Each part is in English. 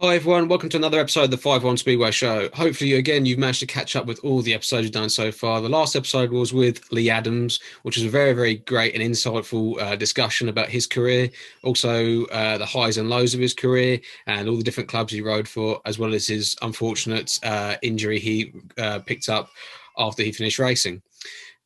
Hi everyone, welcome to another episode of the Five-1 Speedway Show. Hopefully, again, you've managed to catch up with all the episodes you've done so far. The last episode was with Lee Adams, which was a very, very great and insightful discussion about his career, also the highs and lows of his career, and all the different clubs he rode for, as well as his unfortunate injury he picked up after he finished racing.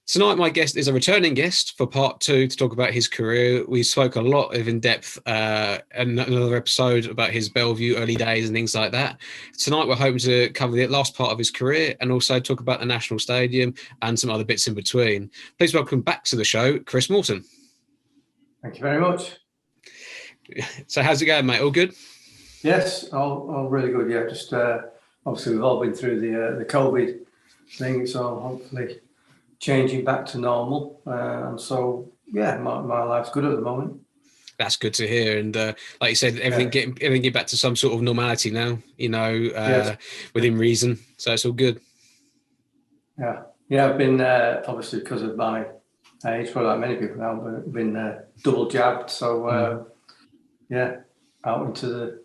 Tonight, my guest is a returning guest for part two to talk about his career. We spoke a lot of in depth in another episode about his Bellevue early days and things like that. Tonight, we're hoping to cover the last part of his career and also talk about the National Stadium and some other bits in between. Please welcome back to the show, Chris Morton. Thank you very much. So, how's it going, mate? All good? Yes, all really good. Yeah, just obviously we've all been through the COVID thing, so hopefully changing back to normal. And so, yeah, my life's good at the moment. That's good to hear. And like you said, everything get back to some sort of normality now, Yes. within reason. So it's all good. Yeah. I've been obviously because of my age, well, like many people now, been double jabbed. So yeah, out into the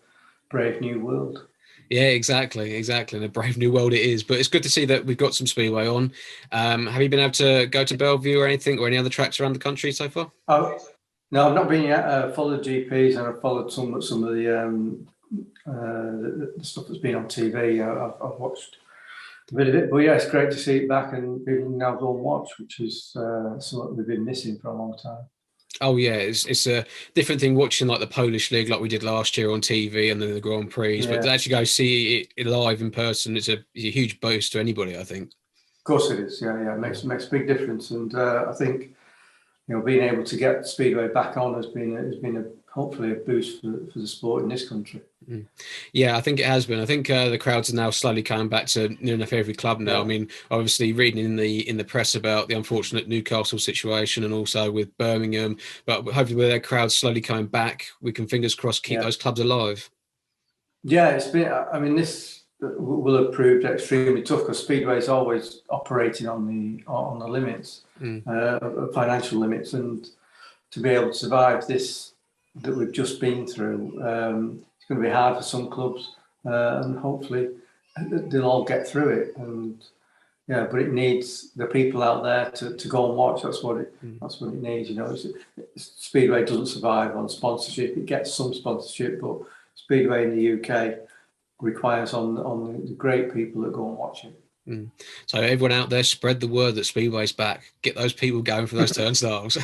brave new world. Yeah, exactly. And a brave new world it is. But it's good to see that we've got some speedway on. Have you been able to go to Bellevue or anything, or any other tracks around the country so far? Oh, no, I've not been yet. Followed GPs and I've followed some of the stuff that's been on TV. I've watched a bit of it, but yeah, it's great to see it back and people can now go and watch, which is something we've been missing for a long time. Oh yeah, it's a different thing watching like the Polish League, like we did last year on TV, and then the Grand Prix. But Yeah, to actually go see it live in person, it's a huge boost to anybody, I think. of course it is. Yeah, it makes a big difference, and I think being able to get Speedway back on has been hopefully a boost for the sport in this country. Yeah, I think it has been. I think the crowds are now slowly coming back to near enough every club now. I Yeah, mean, obviously reading in the press about the unfortunate Newcastle situation and also with Birmingham, but hopefully with their crowds slowly coming back, we can fingers crossed keep yeah, those clubs alive. yeah. It's been. I mean, this will have proved extremely tough because Speedway is always operating on the limits, Mm. financial limits, and to be able to survive this that we've just been through, it's going to be hard for some clubs, and hopefully they'll all get through it. And yeah, but it needs the people out there to go and watch. That's what it needs. Speedway doesn't survive on sponsorship. It gets some sponsorship, but Speedway in the UK requires on the great people that go and watch it. Mm. So everyone out there, spread the word that Speedway's back. Get those people going for those turnstiles.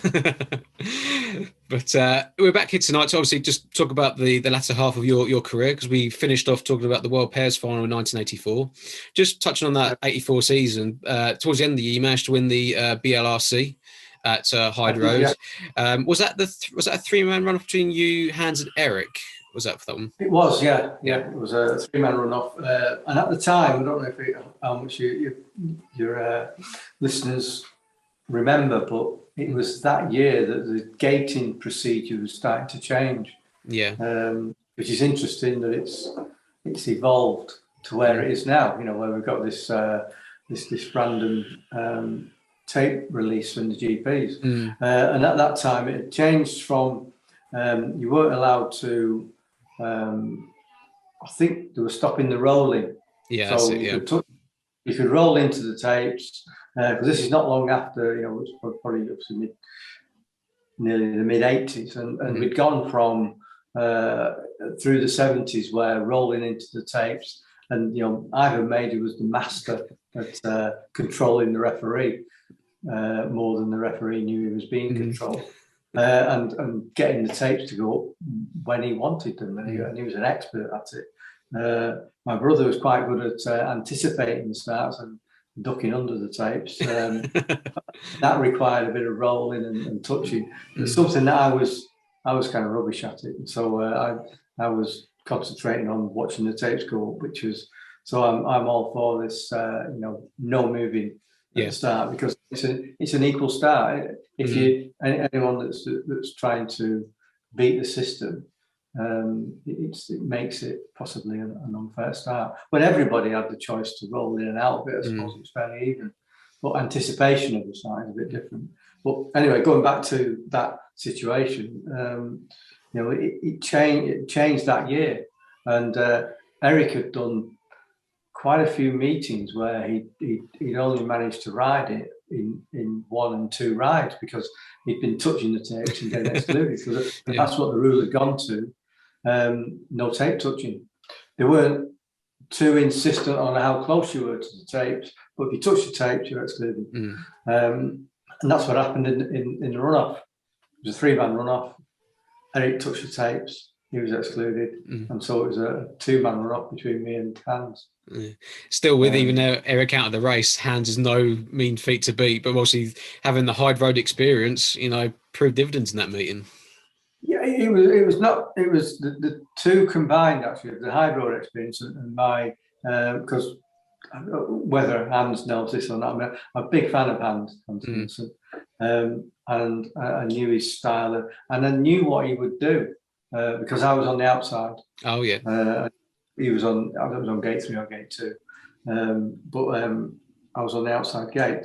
But we're back here tonight to obviously just talk about the latter half of your career, because we finished off talking about the World Pairs Final in 1984. Just touching on that 84 season, towards the end of the year, you managed to win the BLRC at Hyde Road. Yeah. Was that a three-man run between you, Hans, and Eric? Was that for that one? It was, yeah. It was a three-man run-off, and at the time, I don't know how much your listeners remember, but it was that year that the gating procedure was starting to change. Yeah. Which is interesting that it's evolved to where it is now. Where we've got this random tape release from the GPs, and at that time it had changed from you weren't allowed to. I think they were stopping the rolling. Yeah, So that's it, yeah. you could roll into the tapes, because this is not long after, it's probably up to nearly the mid-80s, and we'd gone from through the 70s where rolling into the tapes, and Ivan Mady was the master at controlling the referee, more than the referee knew he was being controlled. And getting the tapes to go up when he wanted them, and he was an expert at it. My brother was quite good at anticipating the starts and ducking under the tapes. That required a bit of rolling and touching. It's something that I was kind of rubbish at it, and so I was concentrating on watching the tapes go up, which was so I'm all for this. No moving at the start, because it's an equal start. If anyone that's trying to beat the system, it makes it possibly an unfair start. When everybody had the choice to roll in and out of it, I suppose it's fairly even. But anticipation of the start is a bit different. But anyway, going back to that situation, it changed that year. And Eric had done quite a few meetings where he'd only managed to ride it in 1 and 2 rides because he'd been touching the tapes and getting excluded. Because that's what the rule had gone to. No tape touching. They weren't too insistent on how close you were to the tapes, but if you touch the tapes, you're excluded. And that's what happened in the runoff. It was a 3-man runoff. Eric touched the tapes. He was excluded, and so it was a 2-man runoff between me and Hans. Still, with even Eric out of the race, Hans is no mean feat to beat. But obviously, having the Hyde Road experience, proved dividends in that meeting. Yeah, it was not. It was the two combined actually, the Hyde Road experience and my because whether Hans knows this or not, I'm a big fan of Hans Hansen, and I knew his style and I knew what he would do. Because I was on the outside. Oh yeah. He was on. I was on gate 3 or gate 2, but I was on the outside gate,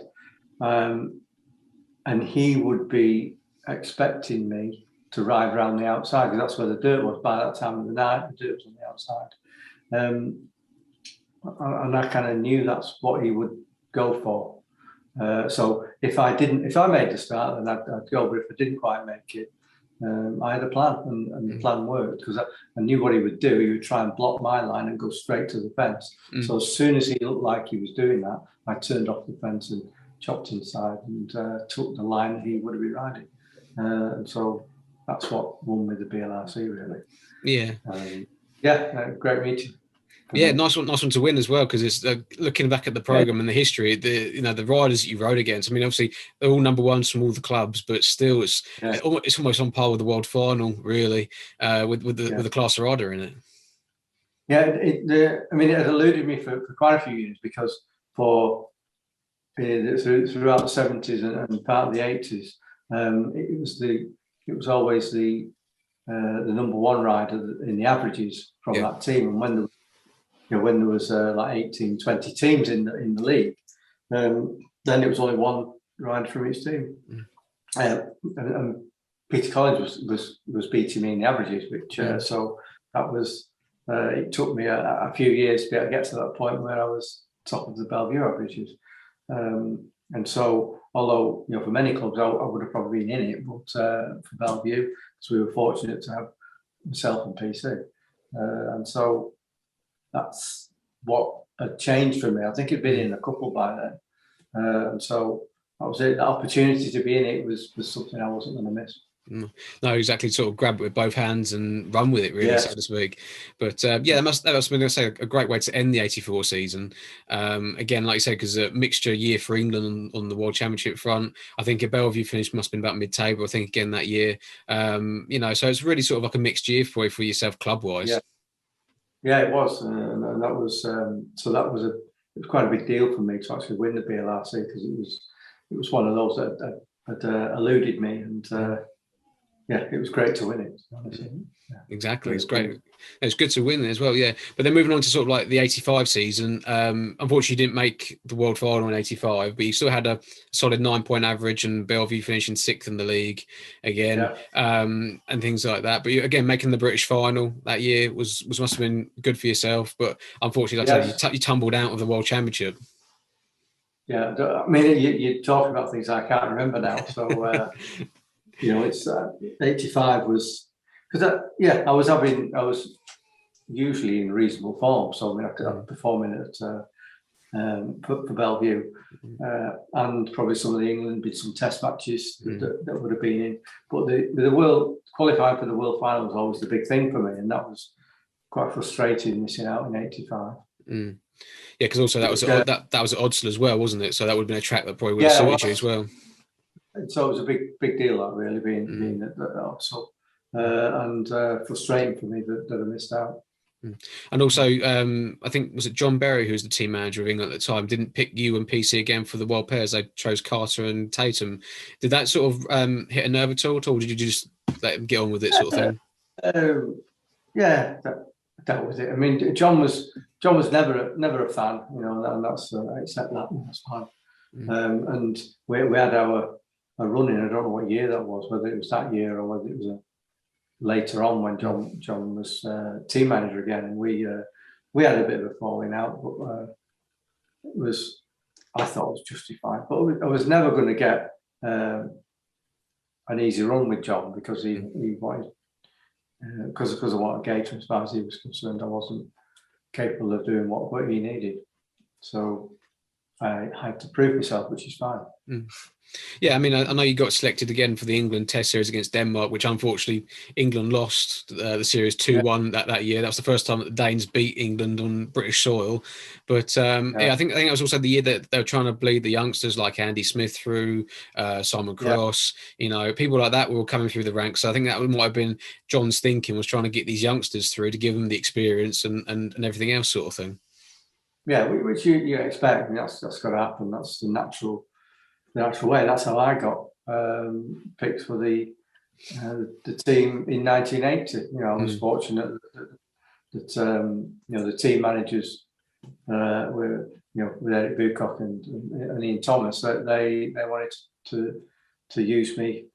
and he would be expecting me to ride around the outside because that's where the dirt was. By that time of the night, the dirt was on the outside, and I kind of knew that's what he would go for. So if I made the start, then I'd go. But if I didn't quite make it. I had a plan, and the plan worked because I knew what he would do. He would try and block my line and go straight to the fence. So as soon as he looked like he was doing that, I turned off the fence and chopped inside and took the line that he would have been riding. And so that's what won me the BLRC, really. Yeah. Great meeting. Yeah, nice one to win as well because it's looking back at the program and the history. The riders that you rode against. I mean, obviously they're all number ones from all the clubs, but still, it's almost on par with the world final, really, with the class rider in it. Yeah, it had eluded me for quite a few years because throughout the 70s and part of the 80s, it was always the number one rider in the averages from that team, and when there was like 18, 20 teams in the league, then it was only one rider from each team. And Peter Collins was beating me in the averages, which so that was it took me a few years to be able to get to that point where I was top of the Bellevue averages. And so, although for many clubs I would have probably been in it, but for Bellevue, because we were fortunate to have myself and PC, and so. That's what had changed for me. I think it'd been in a couple by then. And so that was it. The opportunity to be in it was something I wasn't going to miss. No, exactly. Sort of grab it with both hands and run with it, really, so to speak. But that must have been, a great way to end the '84 season. Again, like you said, because a mixture year for England on the World Championship front. I think a Bellevue finish must have been about mid-table. I think again that year. So it's really sort of like a mixed year for yourself club-wise. Yeah, it was, and that was it was quite a big deal for me to actually win the BLRC because it was one of those that had eluded me, and it was great to win it. Honestly. Exactly, it's great. It's good to win as well, yeah. But then moving on to sort of like the '85 season, unfortunately, you didn't make the world final in '85, but you still had a solid 9-point average, and Bellevue finishing 6th in the league again, and things like that. But again, making the British final that year must have been good for yourself. But unfortunately, like I said, you tumbled out of the World Championship. Yeah, I mean, you talk about things I can't remember now, so. It's 85 was because I was usually in reasonable form, so I mean I could have performing at for Bellevue, and probably some of the England did some test matches that would have been in, but the world qualifying for the world final was always the big thing for me, and that was quite frustrating missing out in '85. Yeah, because also that was at Oddsall as well, wasn't it? So that would have been a track that probably would have suited you as well. So it was a big deal, that really being at Oddsall, and frustrating for me that I missed out. And also, I think was it John Berry, who was the team manager of England at the time, didn't pick you and PC again for the world pairs. They chose Carter and Tatum. Did that sort of hit a nerve at all, or did you just let him get on with it, sort of thing? That was it. I mean, John was never a fan, and that's I accept that. That's fine. And we had our running. I don't know what year that was, whether it was that year or whether it was later on when John was team manager again, and we had a bit of a falling out, but I thought it was justified. But I was never going to get an easy run with John, because he wanted, because of what I gave to him as far as he was concerned. I wasn't capable of doing what he needed, so I had to prove myself, which is fine. Yeah, I mean, I know you got selected again for the England Test series against Denmark, which unfortunately England lost the series 2-1 that year. That was the first time that the Danes beat England on British soil. But I think it was also the year that they were trying to bleed the youngsters like Andy Smith through, Simon Cross, people like that were coming through the ranks. So I think that might have been John's thinking, was trying to get these youngsters through to give them the experience and everything else sort of thing. Yeah, which you expect. I mean, that's got to happen. That's the natural way. That's how I got picked for the team in 1980. I was fortunate that the team managers were with Eric Bucock and Ian Thomas, that they wanted to use me,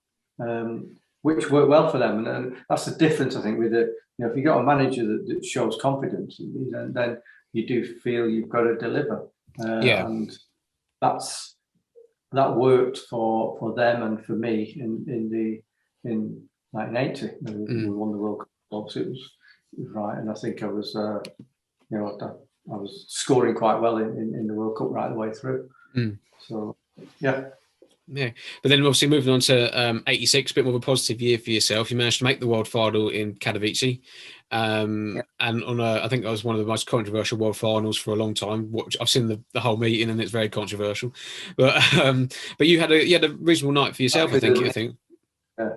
which worked well for them, and that's the difference, I think, with it. If you got a manager that shows confidence, then you do feel you've got to deliver, and that worked for them and for me in 1980. We won the World Cup. It was right, and I think I was I was scoring quite well in the World Cup right the way through. So yeah. Yeah, but then obviously moving on to 86, a bit more of a positive year for yourself. You managed to make the world final in Katowice, and I think that was one of the most controversial world finals for a long time. I've seen the whole meeting, and it's very controversial. But you had a reasonable night for yourself, I think. Yeah,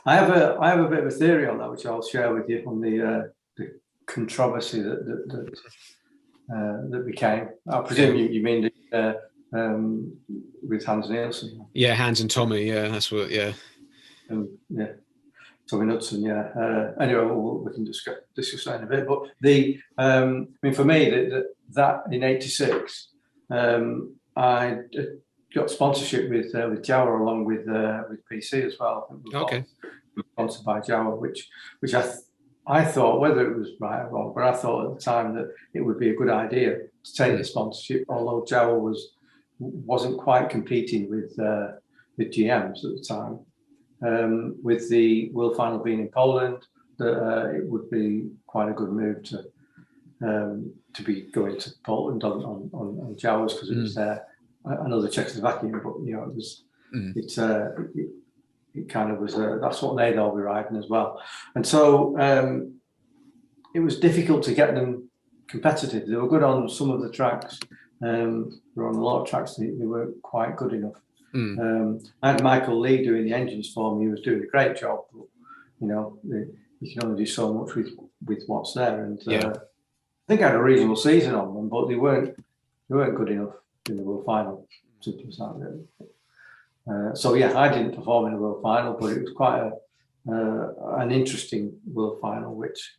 I have a bit of a theory on that, which I'll share with you on the controversy that became. I presume you mean with Hans Nielsen. Yeah, Hans and Tommy. Yeah, that's what. Yeah. Tommy Knudsen. Yeah. Anyway, we can discuss that in a bit. But I mean, for me, that in '86, I got sponsorship with Jawa, along with PC as well. I think okay. Sponsored by Jawa, which I thought, whether it was right or wrong, but I thought at the time that it would be a good idea to take the sponsorship, although Jawa wasn't quite competing with GMs at the time. With the World Final being in Poland, it would be quite a good move to be going to Poland on Jawas, because it was there. Another Czechoslovakian, but it was it kind of was that's what they'd all be riding as well, and so it was difficult to get them competitive. They were good on some of the tracks. They were on a lot of tracks. They weren't quite good enough. I had Michael Lee doing the engines for me. He was doing a great job, but you can only do so much with what's there. And I think I had a reasonable season on them, but they weren't good enough in the World Final. Simple as that, really. So yeah, I didn't perform in the World Final, but it was quite an interesting World Final, which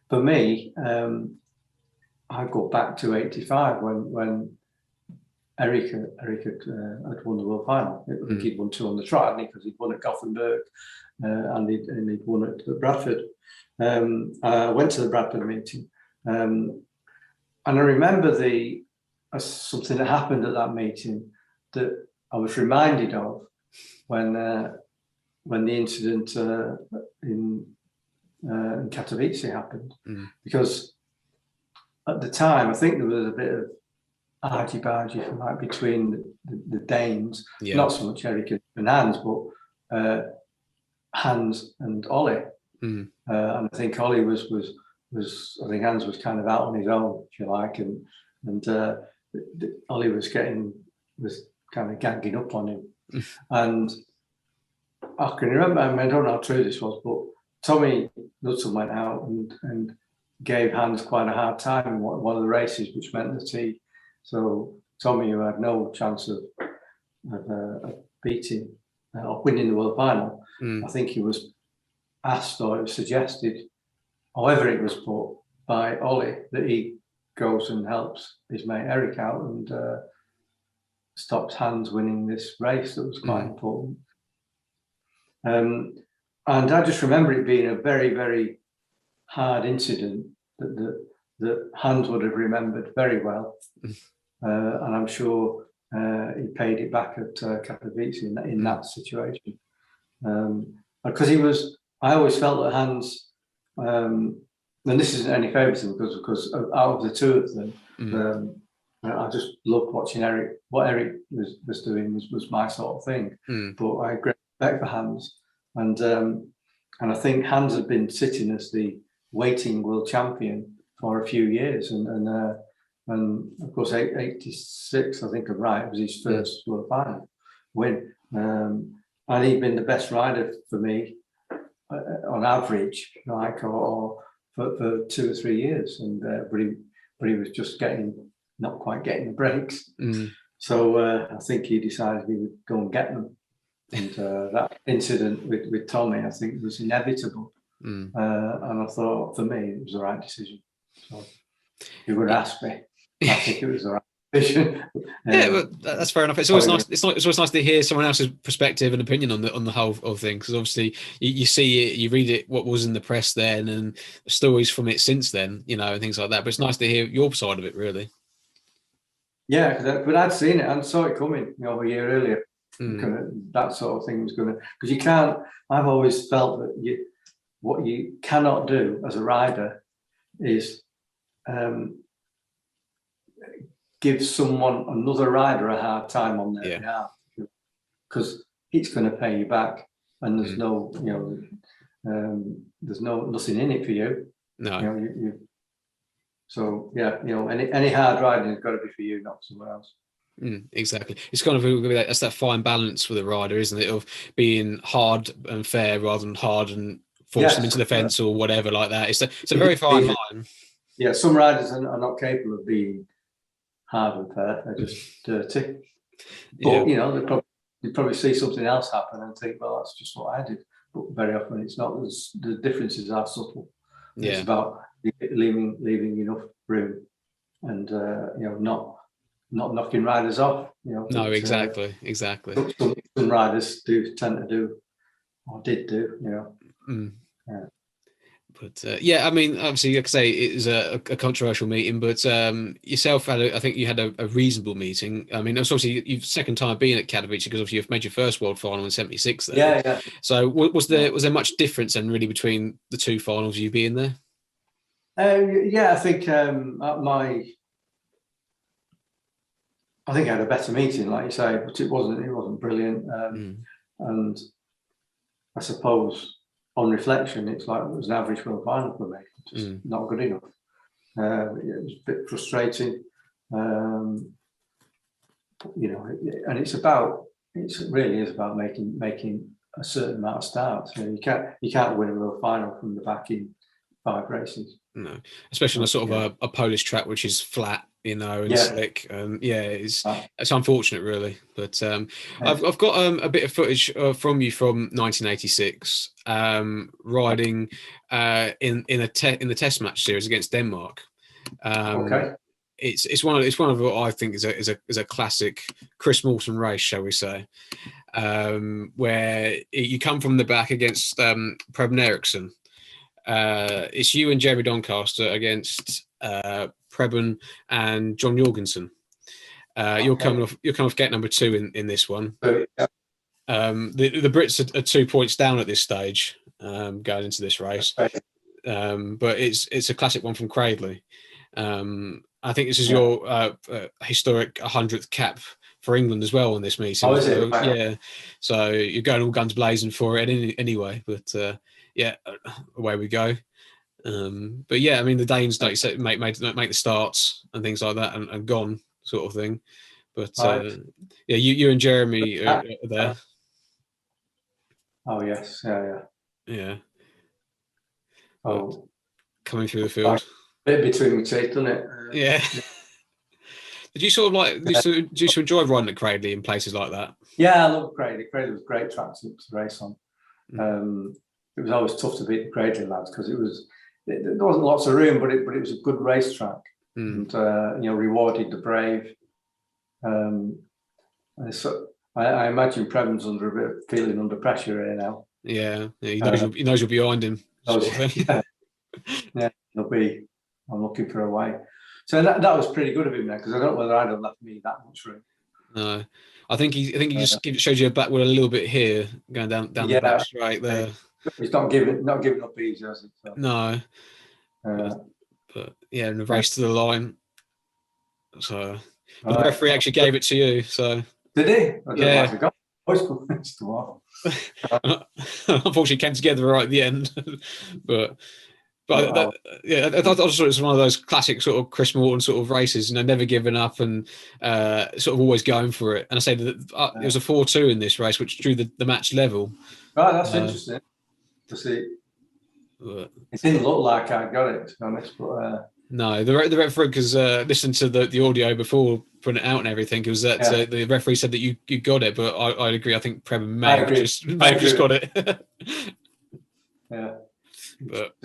for me, I go back to '85 when Eric had won the World Final. I think he'd won 2 on the trot, because he'd won at Gothenburg and he'd won at Bradford. I went to the Bradford meeting, and I remember something that happened at that meeting that I was reminded of when the incident in Katowice happened, because at the time I think there was a bit of argy-bargy, if you like, between the Danes, not so much Eric and Hans, but Hans and Ollie. And I think Ollie was I think Hans was kind of out on his own, if you like, and Ollie was kind of ganging up on him. And I can remember, I don't know how true this was, but Tommy Knudsen went out and gave Hans quite a hard time in one of the races, which meant that Tommy, who had no chance of beating or winning the World Final, I think he was asked, or it was suggested, however it was put, by Ollie, that he goes and helps his mate Eric out and stops Hans winning this race that was quite important. And I just remember it being a very, very hard incident that Hans would have remembered very well. And I'm sure he paid it back at Katowice in that situation. Because I always felt that Hans, and this isn't any favouritism, because out of the two of them, I just loved watching Eric. What Eric was doing was my sort of thing. But I had great respect for Hans, and I think Hans had been sitting as the waiting world champion for a few years, and of course 86, I think I'm right, was his first World Final win, and he'd been the best rider for me on average, like, or for 2 or 3 years, and but he was just not quite getting the breaks. So I think he decided he would go and get them, and that incident with Tommy, I think, was inevitable. And I thought, for me, it was the right decision. So if you would ask me, I think it was the right decision. Yeah, but that's fair enough. It's always nice. It's always nice to hear someone else's perspective and opinion on the whole of thing, because obviously you see it, you read it, what was in the press then, and stories from it since then, and things like that. But it's nice to hear your side of it, really. Yeah, but I'd seen it and saw it coming, a year earlier. That sort of thing was going to, because you can't. I've always felt that what you cannot do as a rider is give another rider a hard time on their behalf, because it's going to pay you back, and there's nothing in it for you. No. So yeah, any hard riding has got to be for you, not someone else. Exactly. It's kind of that's that fine balance with a rider, isn't it? Of being hard and fair rather than hard and force them into the fence or whatever like that. It's a very fine line. Yeah, some riders are not capable of being hard and fair. They're just dirty. But they probably see something else happen and think, well, that's just what I did. But very often it's not. The differences are subtle. Yeah. It's about leaving enough room, and not knocking riders off. No, exactly. Some riders tend to do, or did do. Yeah. But I mean, obviously, like I say, it was a controversial meeting. But yourself I think you had a reasonable meeting. I mean, it's obviously your second time being at Katowice, because obviously you've made your first world final in '76. Yeah. So was there much difference then, really, between the two finals, you being there? I think I think I had a better meeting, like you say, but it wasn't brilliant. And I suppose, on reflection, it was an average world final for me, just not good enough. It was a bit frustrating, and it really is about making a certain amount of starts. You can't win a world final from the back in 5 races. No, especially on a sort of a Polish track, which is flat, and slick. It's unfortunate, really. But I've got a bit of footage from you from 1986, riding in the Test match series against Denmark. Okay. It's one of what I think is a classic Chris Morton race, shall we say, where you come from the back against Preben Eriksson. It's you and Jeremy Doncaster against Preben and John Jorgensen. You're coming off gate number 2 in this one. The Brits are 2 points down at this stage, going into this race. But it's a classic one from Cradley. I think this is your historic 100th cap for England as well in this meeting. Oh, is it? Yeah. So you're going all guns blazing for it anyway. But away we go. But I mean, the Danes, like you said, make the starts and things like that, and gone sort of thing. But you and Jeremy are there. Oh yes, yeah. Oh, coming through the field. Bit between the teeth, doesn't it? Yeah. Did you sort of do you enjoy riding at Cradley in places like that? Yeah, I love Cradley. Cradley was a great track to race on. It was always tough to beat the Cradley lads, because there wasn't lots of room, but it was a good racetrack, and rewarded the brave. So I imagine Preben's feeling under pressure here now. Yeah, he knows you're behind him, sort of thing. Yeah, yeah, I'm looking for a way. So that was pretty good of him then, because I don't know whether I'd have left me that much room. No, I think he just shows you a back with a little bit here, going down the back Yeah, straight there. he's not giving up easy, has he? So, No, but yeah, in the race to the line. So, but the referee actually gave it to you. So did he? I don't know yeah. if he got Unfortunately, came together right at the end, but Wow. yeah, I thought it was one of those classic sort of Chris Morton sort of races, never giving up and sort of always going for it. And I say that it was a 4-2 in this race, which drew the match level. Right, that's interesting to see. It didn't look like I got it, to be honest, but no, the referee, because listened to the audio before putting it out and everything, it was that the referee said that you got it, but I agree. I think Prem may have just got it. Yeah, but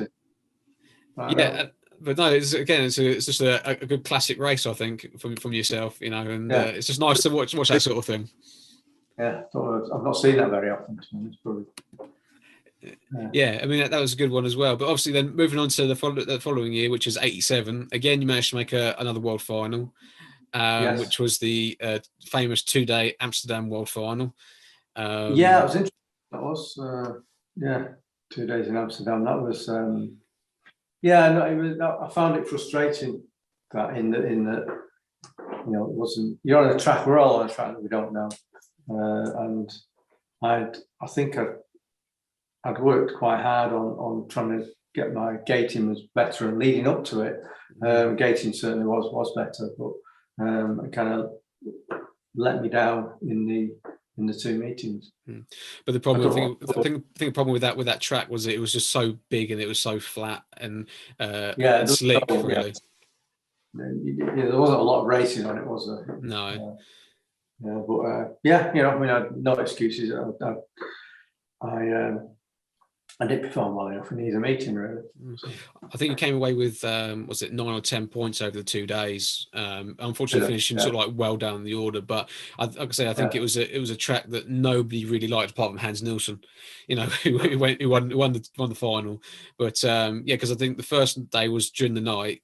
yeah, but no, it's just a good classic race, I think, from yourself, and it's just nice to watch that sort of thing. Yeah, I've not seen that very often. Yeah, I mean that was a good one as well. But obviously, then moving on to the following year, which is '87, again you managed to make another world final, which was the famous 2-day Amsterdam World Final. Yeah, it was interesting. That was 2 days in Amsterdam. That was I found it frustrating that in the it wasn't, you're on a track, we're all on a track that we don't know, and I think I'd worked quite hard on trying to get my gating was better, and leading up to it, gating certainly was better, but it kind of let me down in the two meetings. But the problem, I think the problem with that track was that it was just so big and it was so flat and slick, really. There wasn't a lot of racing on it, was there? No. But no excuses. I didn't perform well enough in either meeting, really. I think you came away with was it 9 or 10 points over the 2 days? Unfortunately, finishing sort of like well down the order. But like I say, I think it was a track that nobody really liked apart from Hans Nielsen, who won the final. But because I think the first day was during the night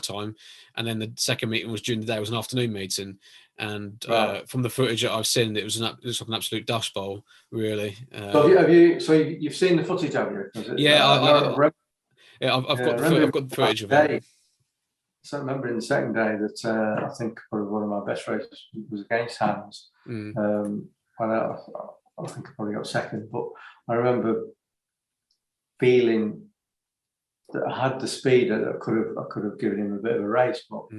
time, and then the second meeting was during the day. It was an afternoon meeting. And from the footage that I've seen, it was like an absolute dust bowl, really. So you've seen the footage, have you? Yeah, I've got the footage of it. So I remember in the second day that I think probably one of my best races was against Hans. And I think I probably got second, but I remember feeling that I had the speed that I could have given him a bit of a race, but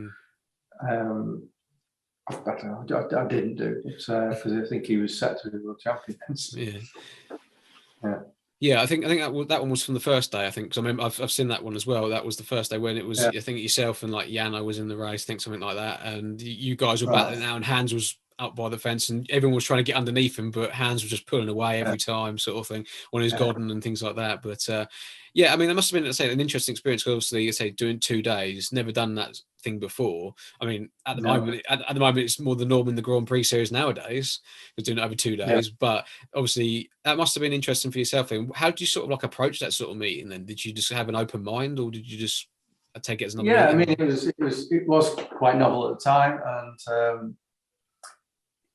I didn't do it because I think he was set to be world champion. Yeah, I think that one was from the first day. I think because I mean I've seen that one as well. That was the first day when it was. I think yourself and like Jano was in the race. I think something like that, and you guys were battling out, and Hans was up by the fence, and everyone was trying to get underneath him, but Hans was just pulling away every time, sort of thing, on his Godden and things like that. But I mean, that must have been, an interesting experience. Because obviously, doing 2 days, never done that thing before. I mean, at the moment, it's more the norm in the Grand Prix series nowadays, doing it over 2 days. But obviously, that must have been interesting for yourself. And how did you sort of like approach that sort of meeting? Then, did you just have an open mind, or did you just take it as another? Yeah, meeting? I mean, it was quite novel at the time, and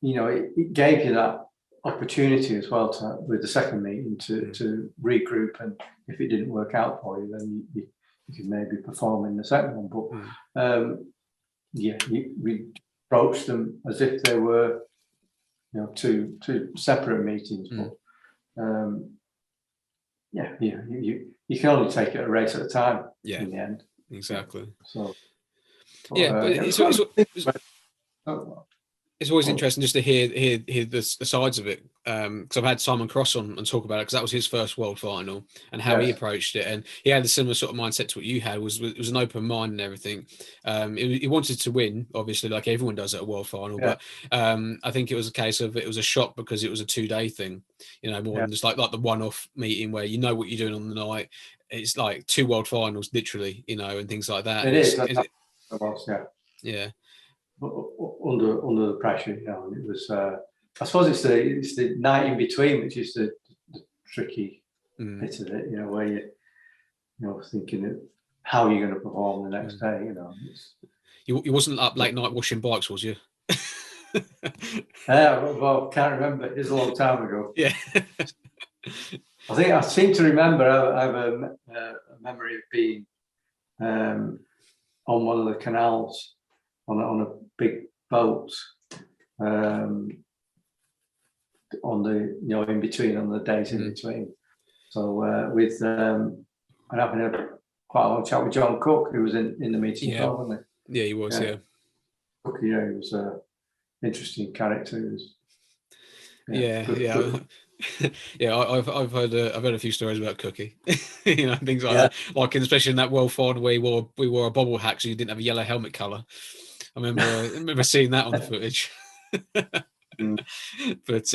it gave you that opportunity as well with the second meeting to regroup, and if it didn't work out for you, then you could maybe perform in the second one. But we approached them as if they were two separate meetings. But you can only take it a race at a time in the end. Exactly. So it's always interesting just to hear the sides of it, because I've had Simon Cross on and talk about it, because that was his first world final and how he approached it, and he had a similar sort of mindset to what you had. Was an open mind and everything. He wanted to win, obviously, like everyone does at a world final, but I think it was a case of it was a shock because it was a 2-day thing, more than just like the one-off meeting where what you're doing on the night. It's like 2 world finals, literally, and things like that. Yeah. Under the pressure, and it was. I suppose it's the night in between, which is the tricky bit of it, where you're thinking of how you're going to perform the next day. You wasn't up late night washing bikes, was you? Well, can't remember. It was a long time ago. Yeah. I seem to remember. I have a memory of being on one of the canals on a big boat, on the in between, on the days in between. So with and having quite a long chat with John Cook, who was in the meeting as well, wasn't he? Yeah, he was. Yeah. Cook, he was an interesting character. He was, good. Yeah, I've heard a few stories about Cookie, things like that. Like especially in that World Final where we wore a bobble hat, so you didn't have a yellow helmet colour. I remember seeing that on the footage. But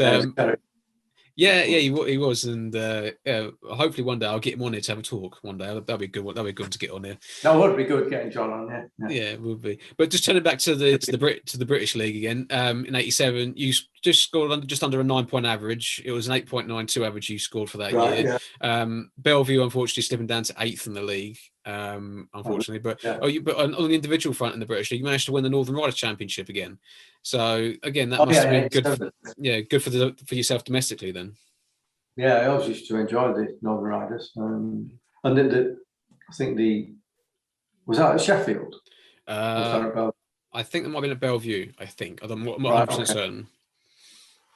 he was, and hopefully one day I'll get him on here to have a talk. One day that'd be good. That'd be good to get on here. That would be good getting John on here. Yeah, it would be. But just turning back to the British League again. In '87, you just scored just under a 9-point average. It was an 8.92 average you scored for that year. Yeah. Bellevue, unfortunately, slipping down to 8th in the league. Unfortunately, but on the individual front in the British League, you managed to win the Northern Riders Championship again. So again, that must have been good. Good for yourself domestically then. Yeah, I always used to enjoy the Northern Riders, and then I think was that at Sheffield? I think that might have been at Bellevue. I think I'm not 100% certain.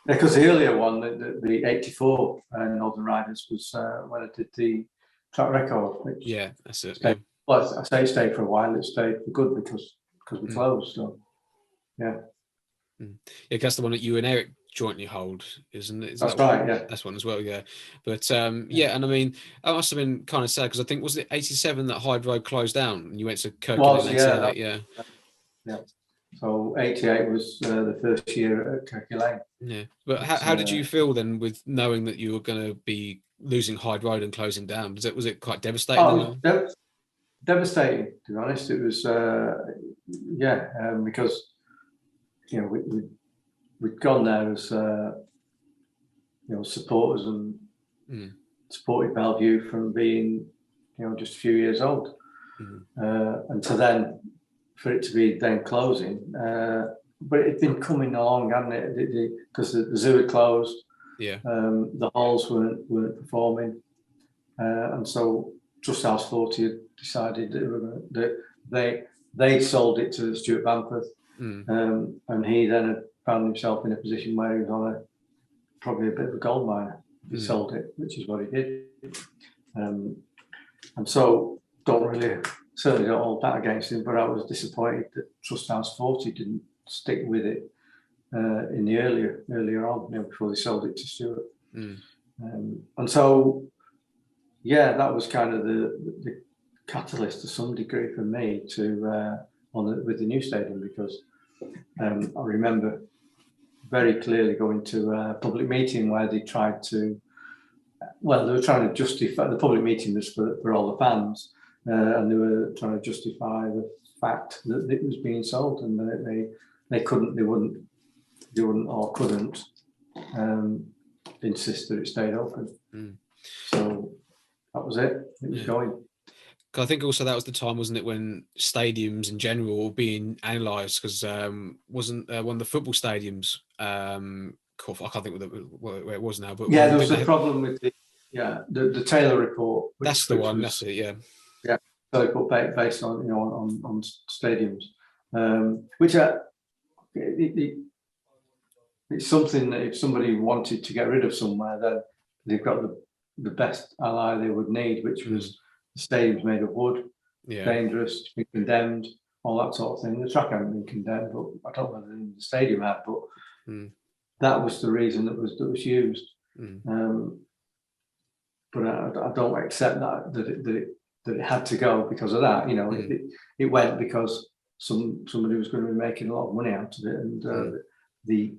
Yeah, because the earlier one, the '84 Northern Riders, was when I did the track record. Yeah, that's it. Well, I say it stayed for a while. It stayed for good because we closed. So, yeah. Yeah, that's the one that you and Eric jointly hold, isn't it? That's right. Yeah, that's one as well. Yeah, but and I mean, that must have been kind of sad because I think was it '87 that Hyde Road closed down and you went to Kirkby Lane. Yeah. So '88 was the first year at Kirkby Lane. Yeah, but how did you feel then with knowing that you were going to be losing Hyde Road and closing down? Was it quite devastating? Oh, it was devastating, to be honest. It was because we'd gone there as supporters and supported Bellevue from being just a few years old, and to then for it to be then closing, but it'd been coming along, hadn't it? Because the zoo had closed. Yeah. The halls weren't performing, and so Trust House 40 had decided that they sold it to Stuart Bamford, and he then had found himself in a position where he was on probably a bit of a gold miner. He sold it, which is what he did, and so certainly don't hold that against him. But I was disappointed that Trust House 40 didn't stick with it in the earlier on, before they sold it to Stuart. And so, that was kind of the catalyst to some degree for me to with the new stadium, because I remember very clearly going to a public meeting where they tried to, they were trying to justify, the public meeting was for all the fans, and they were trying to justify the fact that it was being sold, and they wouldn't or couldn't insist that it stayed open. So that was it. It was going. I think also that was the time, wasn't it, when stadiums in general were being analysed, because wasn't one of the football stadiums, I can't think where it was now, but there was a problem with the Taylor report. That's the one. That's it. Yeah. Yeah, Taylor report based on on stadiums, which it's something that if somebody wanted to get rid of somewhere, then they've got the best ally they would need, which was the stadiums made of wood, dangerous, to be condemned, all that sort of thing. The track hadn't been condemned, but I don't know whether the stadium had, but that was the reason that was used. But I don't accept that it had to go because of that. It went because somebody was going to be making a lot of money out of it, and the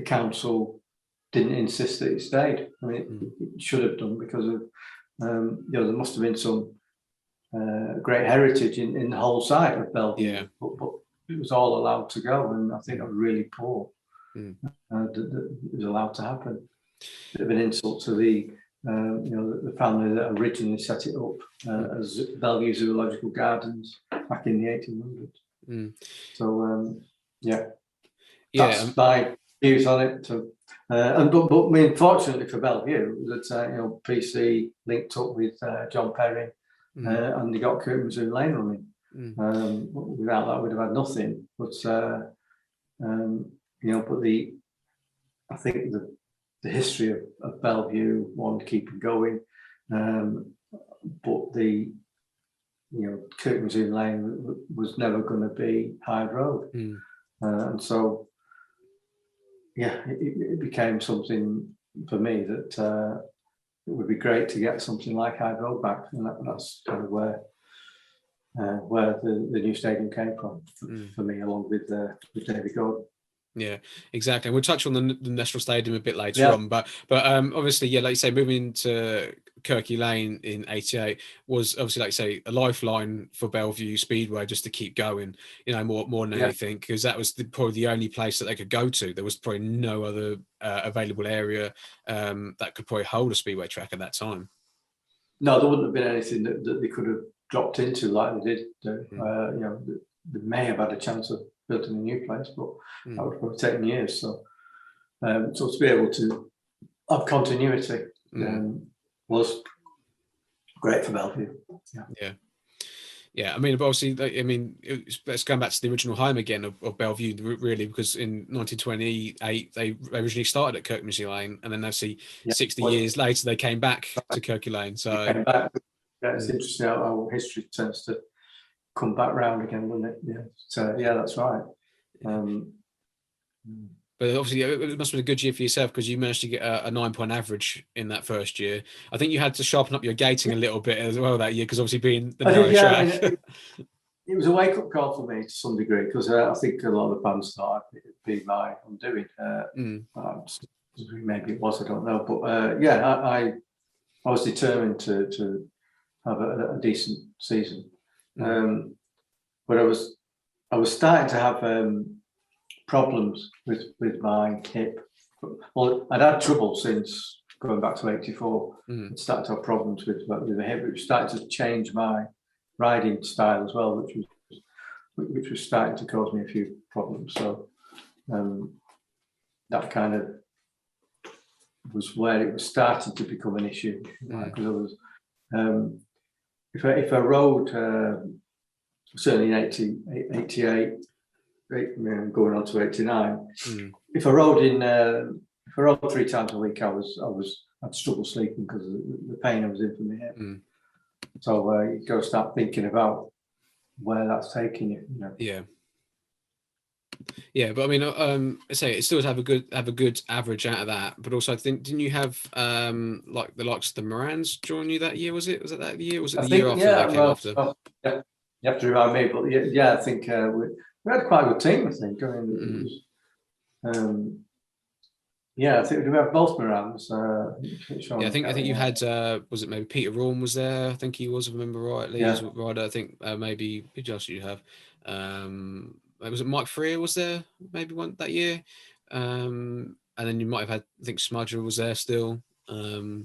council didn't insist that it stayed. I mean, it should have done, because of there must have been some great heritage in the whole site of Bellevue, but it was all allowed to go, and I think it was really poor that it was allowed to happen. Bit of an insult to the the family that originally set it up as Bellevue Zoological Gardens back in the 1800s. So that's my views on it. But I mean, fortunately for Bellevue, that PC linked up with John Perry, and they got Kirkman Zoom Lane running. Without that, we'd have had nothing. But I think the history of Bellevue wanted to keep it going, but the Kirkman Zoom Lane was never going to be Hyde Road, and so it became something for me that it would be great to get something like Hyde Road back, and that's kind of where the new stadium came from for me, along with David Gordon. Yeah, exactly. And we'll touch on the National Stadium a bit later on, but obviously, like you say, moving to Kirky Lane in '88 was obviously, like you say, a lifeline for Bellevue Speedway just to keep going. More than anything, because that was probably the only place that they could go to. There was probably no other available area that could probably hold a speedway track at that time. No, there wouldn't have been anything that they could have dropped into like they did. They may have had a chance of building a new place, but that would probably take years. So to be able to have continuity was great for Bellevue. Yeah. I mean, obviously, let's go back to the original home again of Bellevue, really, because in 1928 they originally started at Kirkman Lane, and then obviously 60 years later they came back to Kirky Lane. So it's interesting how history tends to come back round again, doesn't it? That's right. But obviously it must have been a good year for yourself, because you managed to get a 9-point average in that first year. I think you had to sharpen up your gating a little bit as well that year, because obviously being the narrow track. It was a wake-up call for me to some degree, because I think a lot of the fans thought it'd be my undoing. Maybe it was, I don't know. But I was determined to have a decent season. But I was starting to have problems with my hip. Well, I'd had trouble since going back to '84. I'd started to have problems with the hip, which started to change my riding style as well, which was starting to cause me a few problems. So that kind of was where it was starting to become an issue, because I was if I rode certainly in 88, going on to 89. If I rode 3 times a week, I'd struggle sleeping because of the pain I was in from the hip. So you got to start thinking about where that's taking you. Yeah, but I mean, I say it still have a good average out of that. But also, I think, didn't you have like the likes of the Morans join you that year? Was it that year? Was it the year after they came after? You have to remind me, but I think we had quite a good team. I think. I think we have both Morans. I think you had. Was it maybe Peter Rawn was there? I think he was, if I remember rightly. As a rider. I think maybe who else did you have? Was it Mike Freer was there maybe one that year? And then you might have had, I think Smudger was there still. I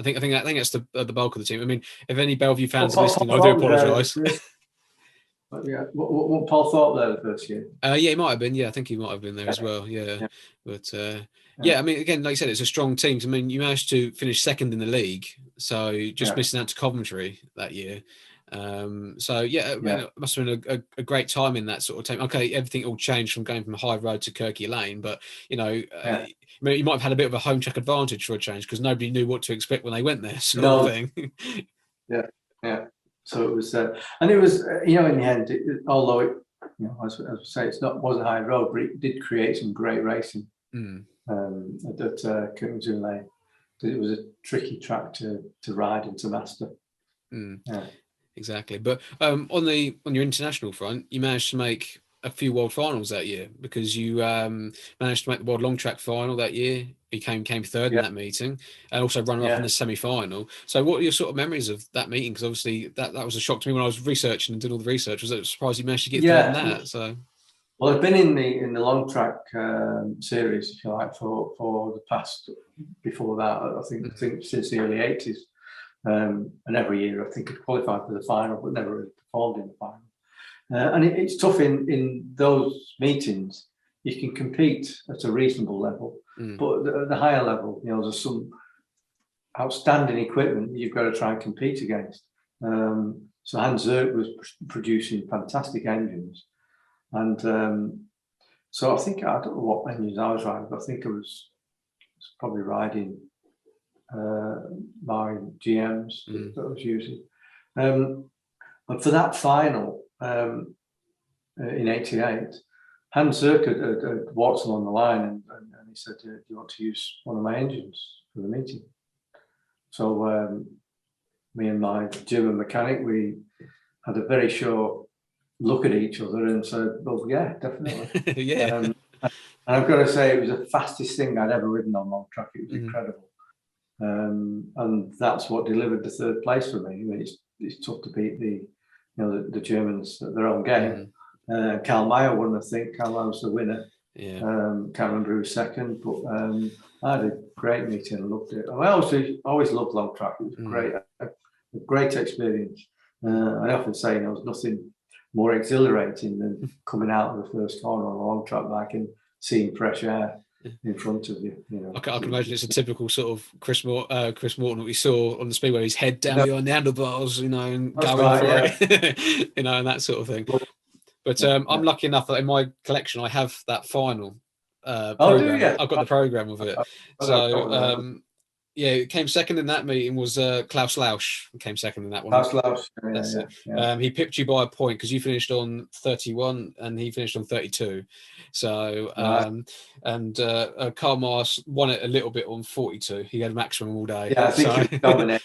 think that's the bulk of the team. I mean, if any Bellevue fans are listening, I do apologise. What Paul Thorpe there the first year? He might have been. I think he might have been there as well. But I mean, again, like I said, it's a strong team. I mean, you managed to finish second in the league, so just missing out to Coventry that year. It must have been a great time in that sort of time. Okay, everything all changed from going from High Road to Kirky Lane, but you might have had a bit of a home track advantage for a change, because nobody knew what to expect when they went there, sort of thing. So it was, and it was, in the end, although it, as I say, wasn't High Road, but it did create some great racing at Kirkman Zoom Lane. It was a tricky track to ride and to master. Exactly, but on your international front, you managed to make a few world finals that year, because you managed to make the world long track final that year. You came third in that meeting, and also runner up in the semi-final. So what are your sort of memories of that meeting? Because obviously that was a shock to me when I was researching and did all the research. Was it a surprise you managed to get third in that? So Well, I've been in the long track series, if you like, for the past. Before that, I think since the early '80s, and every year I think I'd qualified for the final, but never really performed in the final. And it's tough in those meetings. You can compete at a reasonable level, but at the higher level, there's some outstanding equipment you've got to try and compete against. So Hans Zerk was producing fantastic engines, and so I think I don't know what engines I was riding, but I think I was probably riding my GMs that I was using. But for that final in '88, Hans Zerk had walked along the line and he said, "Do you want to use one of my engines for the meeting?" So me and my German mechanic, we had a very short look at each other and said, "Well, yeah, definitely." Yeah. And I've got to say, it was the fastest thing I'd ever ridden on long track. It was incredible. And that's what delivered the third place for me. I mean, it's tough to beat the Germans at their own game. Karl Mayer won, I think. Karl Mayer was the winner. Yeah. Can't remember who was second, but I had a great meeting and loved it. I always loved long track. It was great, a great experience. I often say, there's nothing more exhilarating than coming out of the first corner on a long track bike and seeing fresh air in front of you. I can imagine it's a typical sort of Chris Morton that we saw on the speedway, his head down behind the handlebars, and going for it, and that sort of thing. But I'm lucky enough that in my collection I have that final program. Do you? I've got the program of it. So it came second in that meeting was Klaus Lausch came second in that one. Klaus Lausch, that's it. He pipped you by a point because you finished on 31 and he finished on 32. So and Karl Mars won it a little bit on 42. He had a maximum all day. Yeah, I think he dominated.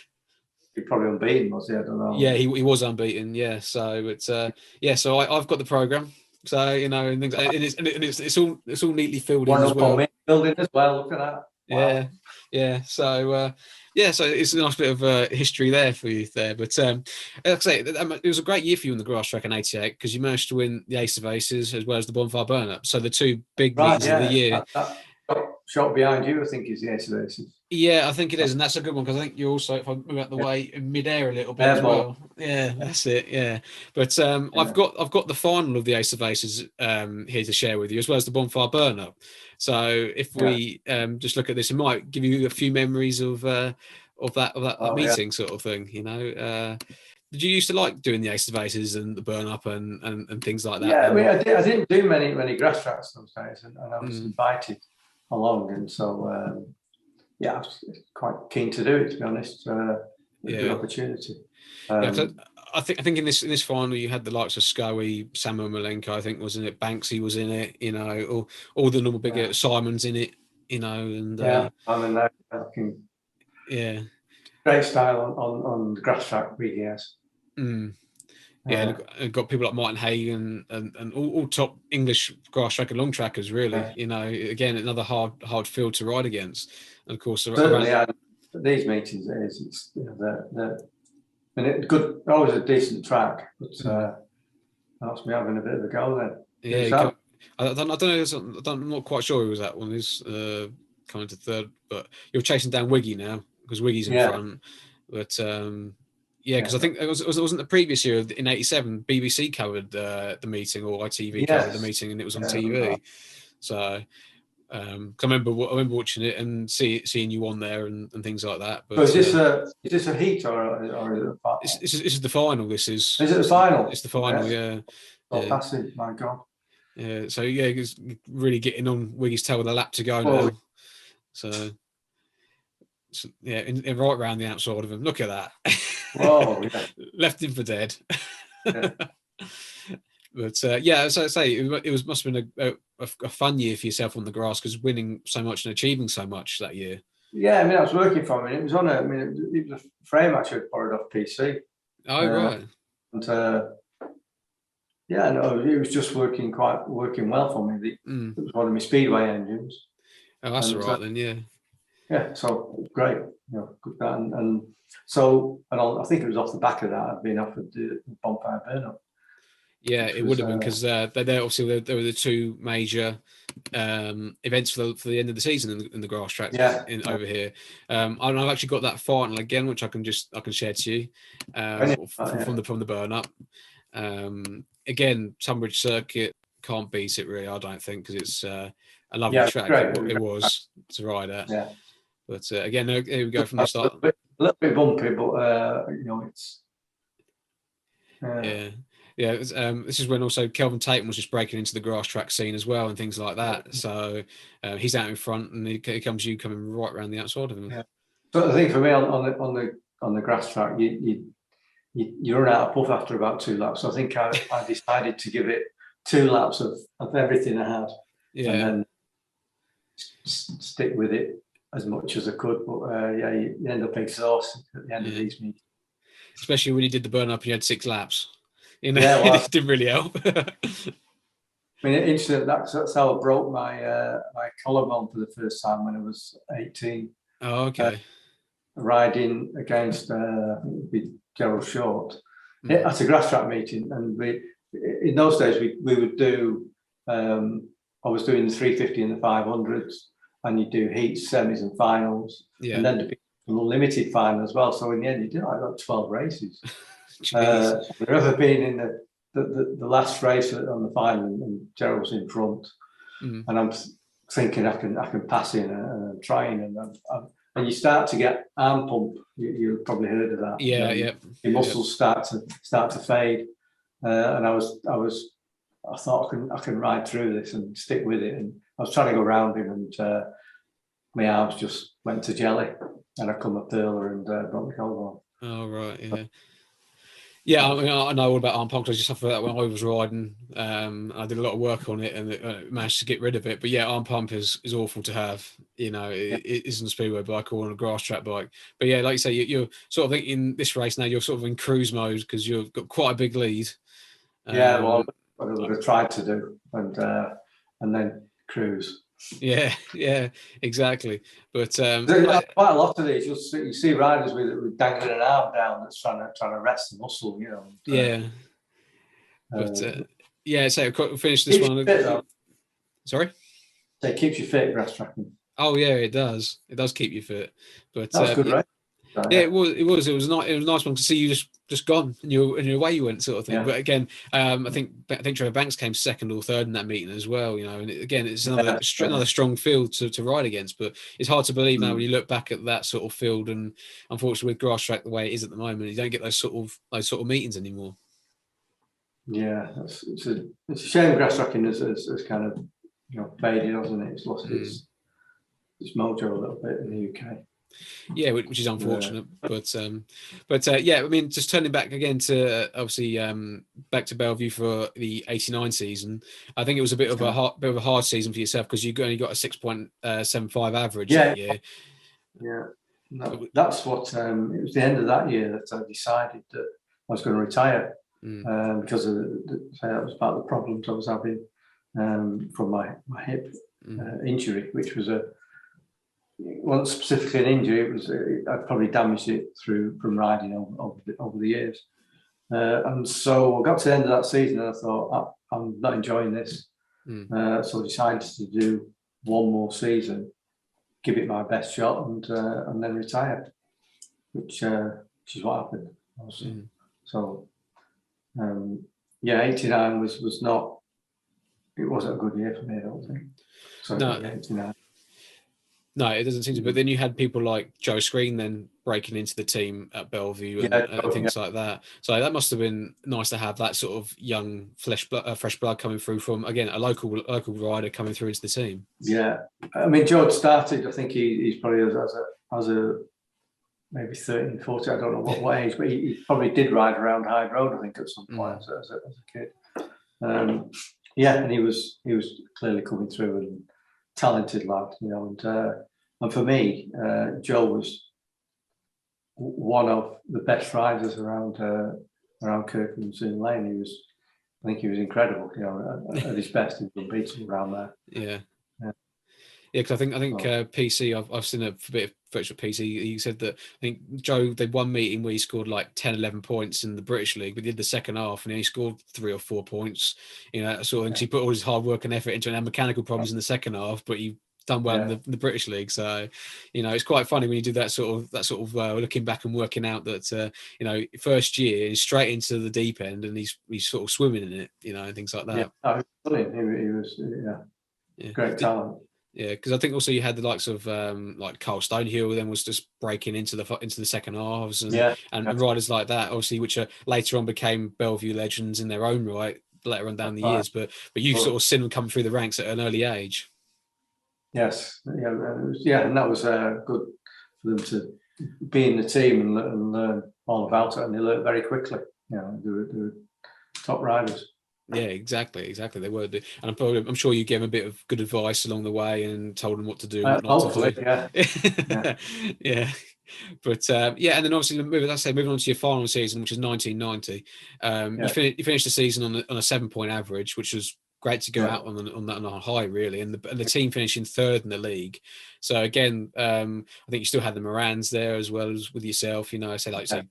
He probably unbeaten, was he? I don't know. Yeah, he was unbeaten. Yeah, so it's so I've got the program. So and things, and it's all neatly filled in as well. Filled in as well. Look at that. Wow. Yeah. So so it's a nice bit of history there for you there. But like I say, it was a great year for you in the Grasstrack in '88 because you managed to win the Ace of Aces as well as the Bonfire Burn-Up. So the two big meetings of the year. That shot behind you, I think, is the Ace of Aces. Yeah, I think it is, and that's a good one because I think you also, if I move out the way, in midair a little bit as well. Yeah, that's it. Yeah, but I've got the final of the Ace of Aces here to share with you as well as the Bonfire Burn-Up. So if we just look at this, it might give you a few memories of that meeting sort of thing. Did you used to like doing the Ace of Aces and the Burn-Up and things like that? Yeah, I mean, I didn't do many grass tracks those days, and I was invited along, and so I was quite keen to do it, to be honest. A good opportunity. I think in this final you had the likes of Scully, Samuel Malenko, I think was in it, Banksy was in it, all the normal bigger Simon's in it, and Simon there, great style on the grass track BDS. Yeah, and got people like Martin Hagen and all top English grass track and long trackers, really. Again, another hard field to ride against. And of course, certainly, these meetings it's good, always a decent track, but that's me having a bit of a go then. Yeah, I don't know. I'm not quite sure who was that one. Is coming to third, but you're chasing down Wiggy now because Wiggy's in front. But because I think it wasn't the previous year in '87. BBC covered the meeting, or ITV covered the meeting, and it was on TV. So I remember watching it and seeing you on there and things like that. But so is this a heat or is it a final? This is the final. Is it the final? It's the final. Yes. Massive, my God. Yeah. So he's really getting on Wiggy's tail with a lap to go now. So right around the outside of him. Look at that. Whoa, yeah. Left him for dead. But so I say it must have been a fun year for yourself on the grass because winning so much and achieving so much that year. Yeah, I mean, I was working for him, and it was on it was a frame actually borrowed off PC. Oh, right. And it was just working well for me. It was one of my Speedway engines. Oh, that's all right then, yeah. Yeah, so it was great. Good that, and I think it was off the back of that I'd been offered the Bonfire Burn-Up. Yeah, it would have been, because they're obviously there were the two major events for the end of the season in the grass track over here. And I've actually got that final again, which I can share to you from the burn up. Again, Tunbridge Circuit can't beat it, really, I don't think, because it's a lovely track. It was to ride at. Yeah. But again, here we go from the start. A little bit bumpy, but it's. Yeah. This is when also Kelvin Tatum was just breaking into the grass track scene as well, and things like that. So he's out in front, and here comes you coming right around the outside of him. Yeah. So I think for me on the grass track, you run out of puff after about 2 laps. So I think I decided to give it 2 laps of everything I had, and then stick with it as much as I could. But you end up exhausted at the end of these meetings. Especially when you did the burn up and you had 6 laps. It didn't really help. I mean, interesting. That's how I broke my my collarbone for the first time when I was 18. Oh, okay. Riding against Gerald Short at a grass track meeting, and in those days we would do. I was doing the 350 and the 500s, and you do heats, semis, and finals, and then the limited final as well. So in the end, you did like 12 races. I remember being in the last race on the final, and Gerald was in front, and I'm thinking I can pass in, and I'm trying, and you start to get arm pump. You've probably heard of that. Yeah. Your muscles start to fade, and I thought I can ride through this and stick with it, and I was trying to go around him, and my arms just went to jelly, and I come up earlier and broke my collarbone. Oh, right, yeah. Yeah, I mean, I know all about arm pump. I just suffered that when I was riding. I did a lot of work on it, and it managed to get rid of it. But yeah, arm pump is awful to have. It isn't a speedway bike or on a grass track bike. But yeah, like you say, you're sort of in this race now. You're sort of in cruise mode because you've got quite a big lead. Well, what I would have tried to do, and then cruise. Yeah, exactly. But quite a lot of these, you see riders with dangling an arm down that's trying to rest the muscle, But so we'll finish this one. Fit, sorry? So it keeps you fit, grass tracking. Oh yeah, it does. It does keep you fit. But that was good, right? Yeah, it was a nice one to see you just gone and you're away you went, sort of thing. Yeah. But again, I think Trevor Banks came second or third in that meeting as well. And again, it's another strong field to ride against. But it's hard to believe now when you look back at that sort of field, and unfortunately with grass track the way it is at the moment, you don't get those sort of meetings anymore. Yeah, it's a shame grass tracking has kind of faded, hasn't it? It's lost its mojo a little bit in the UK. Yeah, which is unfortunate, but yeah, I mean, just turning back again to obviously back to Bellevue for the '89 season. I think it was a bit of a hard season for yourself because you only got a 6.75 average that year. Yeah, that's what it was the end of that year that I decided that I was going to retire because that was part of the problems I was having from my hip injury, which was wasn't specifically an injury. It was I probably damaged it from riding over the years, and so I got to the end of that season and I thought I'm not enjoying this, so I decided to do one more season, give it my best shot, and then retire, which is what happened. So 89 was not. It wasn't a good year for me, I don't think. So no. 89. No, it doesn't seem to. But then you had people like Joe Screen then breaking into the team at Bellevue and things like that. So that must have been nice to have that sort of young fresh blood coming through from, again, a local rider coming through into the team. Yeah, I mean, George started. I think he's probably as a maybe 13, 14. I don't know what age, but he probably did ride around Hyde Road, I think, at some point as a kid. And he was clearly coming through and talented lad, and for me, Joe was one of the best riders around Kirkham and Soon Lane. I think he was incredible, at his best. He was unbeatable around there. Yeah, because I think PC. I've seen a bit of virtual piece, he said that I think Joe, they one meeting where he scored like 10, 11 points in the British League, but did the second half and he scored 3 or 4 points, that sort of thing. So he put all his hard work and effort into it and had mechanical problems in the second half, but he done well in the British League. So, it's quite funny when you do that sort of looking back and working out that first year he's straight into the deep end and he's sort of swimming in it, and things like that. Yeah, he was great talent. Yeah, because I think also you had the likes of like Carl Stonehill, then was just breaking into the second halves, and riders like that, obviously, which later on became Bellevue legends in their own right, later on down the years. But you sort of seen them come through the ranks at an early age. Yes, and that was good for them to be in the team and learn all about it, and they learned very quickly. They were top riders. Yeah, exactly. They were, and I'm sure you gave them a bit of good advice along the way and told them what to do, what not to do. Yeah. Yeah. But and then obviously moving on to your final season, which is 1990. You finished the season on a 7-point average, which was great to go out on a high, really, and the team finishing third in the league. So again, I think you still had the Morans there as well as with yourself.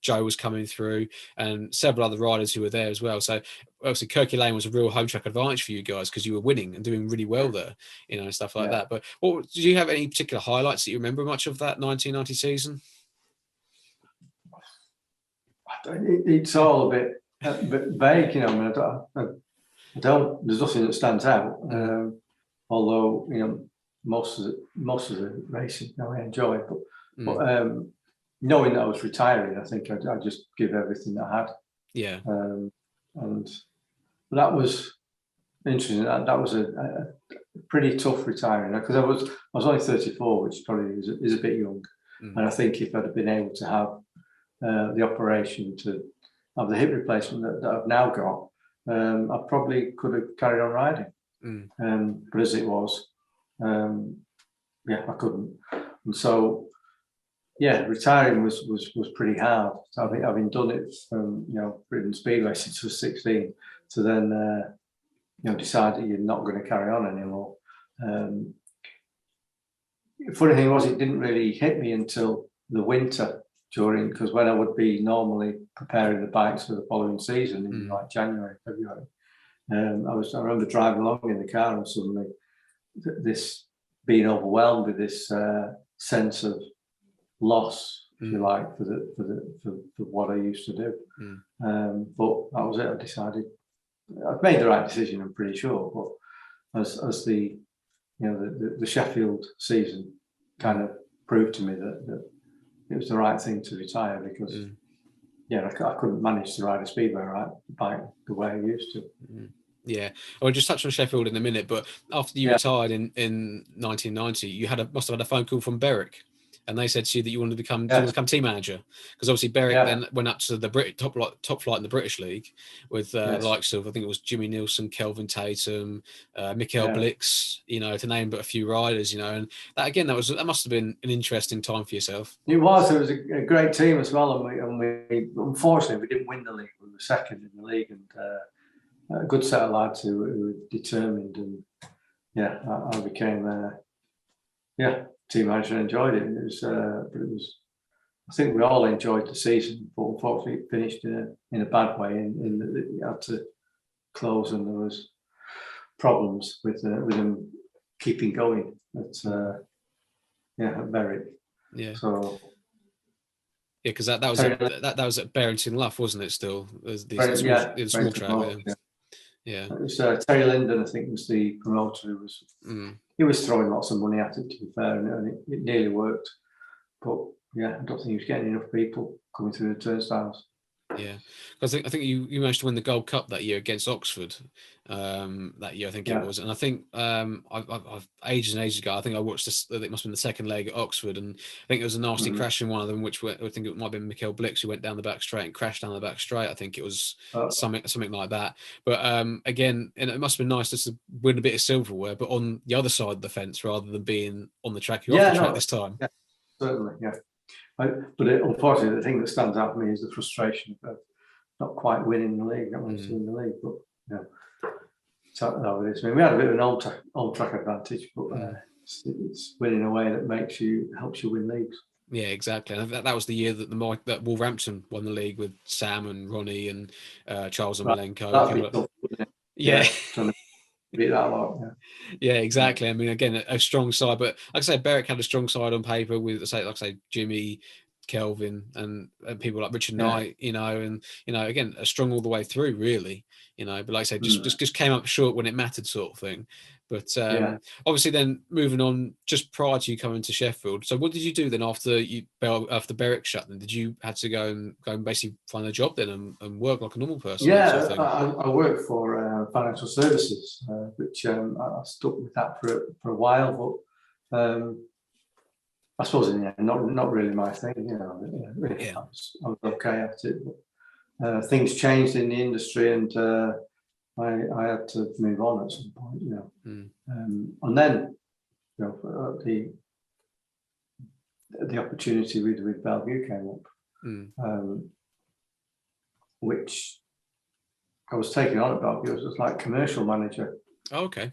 Joe was coming through, and several other riders who were there as well. So obviously, Kirky Lane was a real home track advantage for you guys because you were winning and doing really well there, and stuff like that. But did you have any particular highlights that you remember much of that 1990 season? It's all a bit vague, I don't. There's nothing that stands out. Although most of the racing I enjoyed, but knowing that I was retiring, I think I'd just give everything that I had. Yeah. And that was interesting. That was a pretty tough retiring because I was only 34, which probably is a bit young. And I think if I'd have been able to have the operation to have the hip replacement that I've now got, I probably could have carried on riding. But as it was, I couldn't. And so, retiring was pretty hard. So having done it from Britain Speedway since I was 16, to then decide that you're not going to carry on anymore. Funny thing was, it didn't really hit me until the winter because when I would be normally preparing the bikes for the following season in like January, February, I remember driving along in the car and suddenly this being overwhelmed with this sense of loss, if you like, for what I used to do. But that was it. I decided I've made the right decision, I'm pretty sure. But as the Sheffield season kind of proved to me that it was the right thing to retire because I couldn't manage to ride a speedway bike the way I used to. Yeah, I'll just touch on Sheffield in a minute, but after you retired in 1990, you must have had a phone call from Berwick, and they said to you that you wanted to become team manager, because obviously Berwick then went up to the top flight in the British League with the likes of, I think it was Jimmy Nielsen, Kelvin Tatum, Mikael Blix, to name but a few riders, and that again, that must have been an interesting time for yourself. It was a great team as well, and we unfortunately we didn't win the league. We were second in the league, and a good set of lads who were determined, and I became team manager and enjoyed it. And it was I think we all enjoyed the season, but unfortunately it finished in a bad way. In that it had to close, and there was problems with them keeping going at Berwick. Yeah. So. Yeah, because that was at Barrington Luff, wasn't it? Still, the small track. Yeah. It was Terry Linden, I think, was the promoter who was. He was throwing lots of money at it, to be fair, and it nearly worked. But I don't think he was getting enough people coming through the turnstiles. Yeah, because I think you managed to win the Gold Cup that year against Oxford. That year, I think it was, and I think I've ages and ages ago, I think I watched this. It must have been the second leg at Oxford, and I think it was a nasty crash in one of them, which I think it might have been Mikael Blix who went down the back straight and crashed down the back straight. I think it was something like that. But again, and it must have been nice just to win a bit of silverware, but on the other side of the fence rather than being on the track. You're off the track this time. Yeah, certainly, yeah. But unfortunately, the thing that stands out for me is the frustration of not quite winning the league. I wanted to win the league, but so no, it is. I mean, we had a bit of an on track advantage, but it's winning a way that helps you win leagues. Yeah, exactly. And that was the year that that Wolverhampton won the league with Sam and Ronnie and Charles Right. Omalenko and That'd people be like. tough, wouldn't it? Yeah, Yeah, trying to beat that lot. yeah, Yeah. exactly. I mean, again, a strong side, but like I say, Berwick had a strong side on paper with, say, like I say, Jimmy, Kelvin, and people like Richard Yeah. Knight, and again, a strong all the way through, really, But like I say, just Mm. just just came up short when it mattered, sort of thing. But Yeah. obviously, then moving on, just prior to you coming to Sheffield, so what did you do then after Berwick shut? Then did you had to go and basically find a job then and work like a normal person then, sort of Yeah, thing? I work for financial services, which I stuck with that for a while, but I suppose in the end, not really my thing. Really, Yeah. I was okay at it. But, things changed in the industry, and I had to move on at some point. Mm. And then the opportunity with Bellevue came up, Mm. which I was taken on at Bellevue as like commercial manager Oh, okay.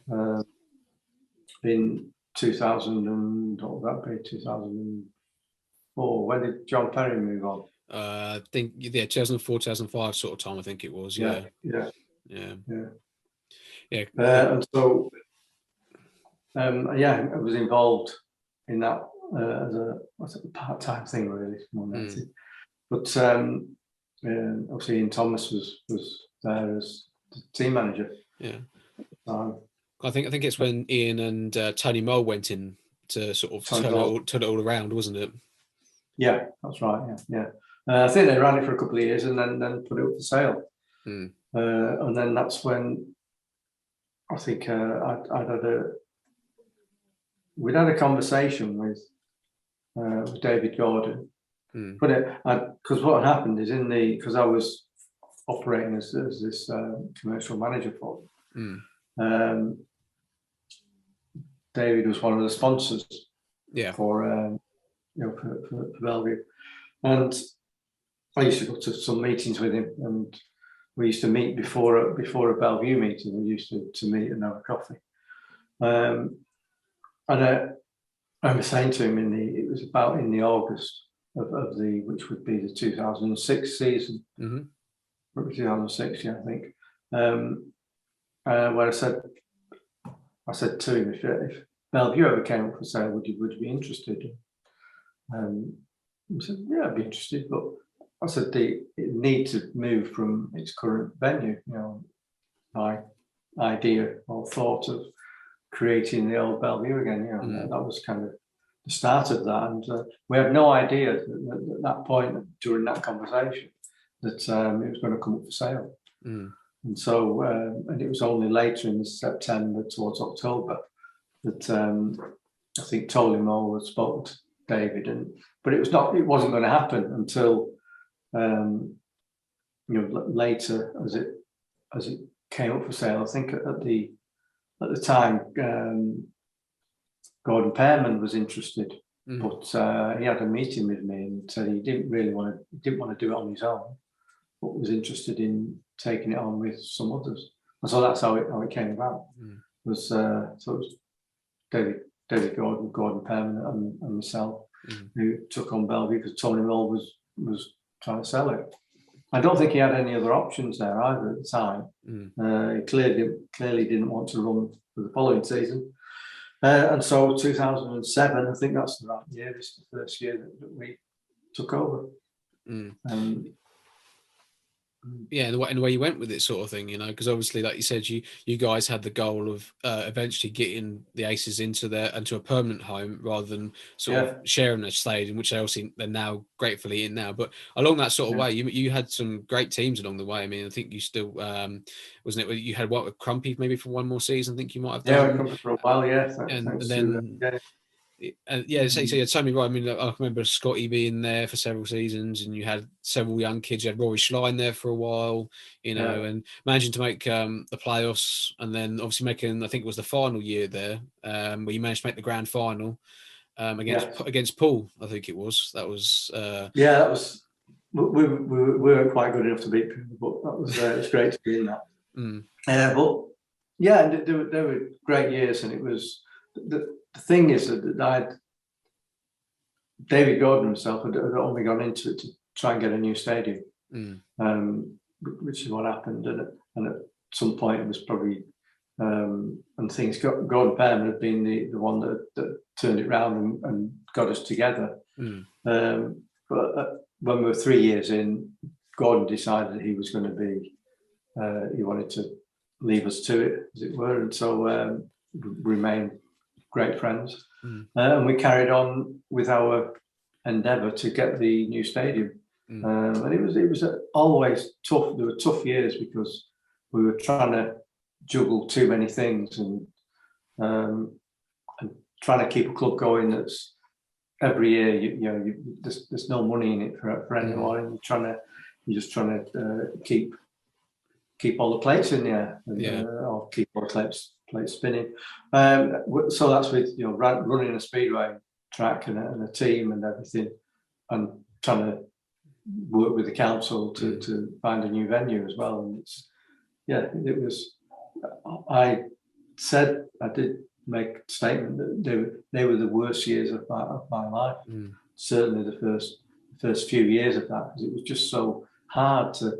in 2000 and what would that be, 2004. When did John Perry move on? I think 2004, 2005 sort of time. I think it was. Yeah, Yeah, yeah, yeah, yeah. yeah. And so, yeah, I was involved in that as a part-time thing, really, more than anything. But obviously, Ian Thomas was there as the team manager. Yeah. Um, I think it's when Ian and Tony Mole went in to sort of Tony Ball. turn it all around, wasn't it? Yeah, that's right. Yeah. I think they ran it for a couple of years and then put it up for sale. Mm. And then that's when I think we'd had a conversation with David Gordon. Mm. But because what had happened is because I was operating as this commercial manager for them, David was one of the sponsors Yeah. for Bellevue, and I used to go to some meetings with him, and we used to meet before a Bellevue meeting. We used to meet and have a coffee. And I remember saying to him it was about in the August of which would be the 2006 season. Mm-hmm. 2006, yeah, I think. Where I said to him, if Bellevue ever came up for sale, would you be interested? He said, yeah, I'd be interested, but I said it need to move from its current venue. My idea or thought of creating the old Bellevue again. That was kind of the start of that, and we had no idea at that point during that conversation that it was going to come up for sale. And so, and it was only later in September towards October that I think Tony Moore spoke to David, but it wasn't going to happen until later as it came up for sale. I think at the time Gordon Pearman was interested, but he had a meeting with me and said he didn't want to do it on his own, but was interested in taking it on with some others. And so that's how it came about. So it was David Gordon Pearman and myself who took on Bellevue because Tony Mull was trying to sell it. I don't think he had any other options there either at the time. He clearly didn't want to run for the following season. And so 2007, I think that's the right year. This is the first year that we took over. Yeah, and the way you went with it, sort of thing, because obviously, like you said, you guys had the goal of eventually getting the Aces into a permanent home rather than sort of sharing a stadium, which they're now gratefully in now. But along that sort of way, you had some great teams along the way. I mean, I think you still wasn't it? You had what with Crumpy maybe for one more season. I think you might have done. Yeah, Crumpy for a while. Yeah, and then. So you had so many right. I mean, I remember Scotty being there for several seasons, and you had several young kids. You had Rory Schlein there for a while, and managing to make the playoffs, and then obviously making, I think it was the final year there, where you managed to make the grand final against Paul. I think it was. That was. That was. We weren't quite good enough to beat people, but that was it was great to be in that. But yeah, there were great years, and it was the thing is that David Gordon himself had only gone into it to try and get a new stadium, which is what happened. And at some point, it was probably, and things got, Gordon Pearman had been the one that turned it round and got us together. But when we were 3 years in, Gordon decided he was going to be, he wanted to leave us to it, as it were, and so we remained great friends. And we carried on with our endeavour to get the new stadium. And it was always tough. There were tough years because we were trying to juggle too many things and trying to keep a club going that's every year, there's no money in it for anyone, and you're just trying to keep all the plates in there, or keep all the plates spinning. So that's with running a speedway track and a team and everything, and trying to work with the council to find a new venue as well. And it was. I did make a statement that they were the worst years of my life. Certainly the first few years of that, because it was just so hard to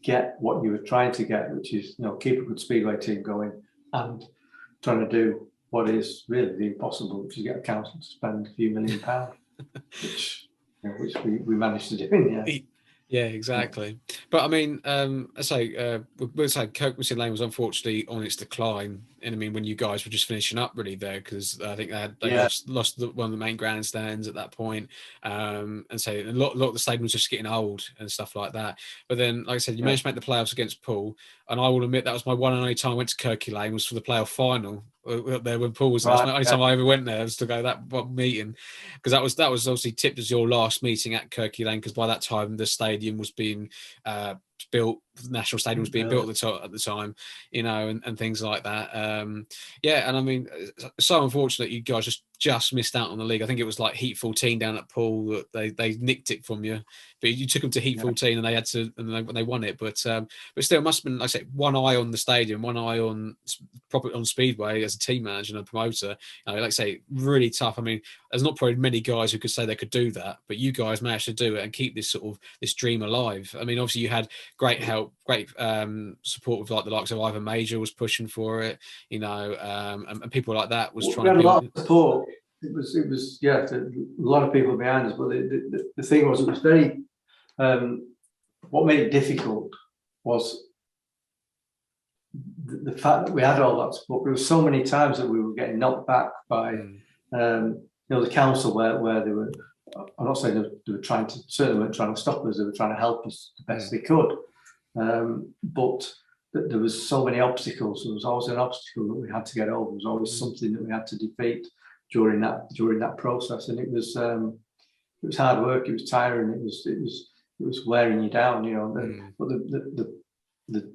get what you were trying to get, which is keep a good speedway team going and trying to do what is really the impossible, which is get a council to spend a few £1 million, which we managed to do in the end. Yeah, exactly. But I mean, we'll say Coke Machine Lane was unfortunately on its decline. And I mean, when you guys were just finishing up really there, because I think they lost one of the main grandstands at that point. And so a lot of the stadium was just getting old and stuff like that. But then, like I said, you managed to make the playoffs against Poole. And I will admit that was my one and only time I went to Kirky Lane was for the playoff final there when Poole was there. That's the only time I ever went there was to go that meeting, because that was obviously tipped as your last meeting at Kirky Lane, because by that time the stadium was being built, the National Stadium was being built at the time, and things like that. And I mean, so unfortunate you guys just missed out on the league. I think it was like Heat 14 down at Poole that they nicked it from you, but you took them to Heat 14 and they had to, and they won it. But still, it must have been, like I said, one eye on the stadium, one eye on Speedway as a team manager and a promoter. Like I say, really tough. I mean, there's not probably many guys who could say they could do that, but you guys managed to do it and keep this this dream alive. I mean, obviously you had great help, great support with like the likes of Ivan Major was pushing for it, and people like that was trying to build. We had a lot of support. It was a lot of people behind us, but the thing was, it was very. What made it difficult was the fact that we had all that support. There were so many times that we were getting knocked back by the council where they were. I'm not saying they were certainly weren't trying to stop us. They were trying to help us the best they could. But there was so many obstacles. There was always an obstacle that we had to get over. There was always something that we had to defeat during that process, and it was hard work. It was tiring. It was wearing you down. But the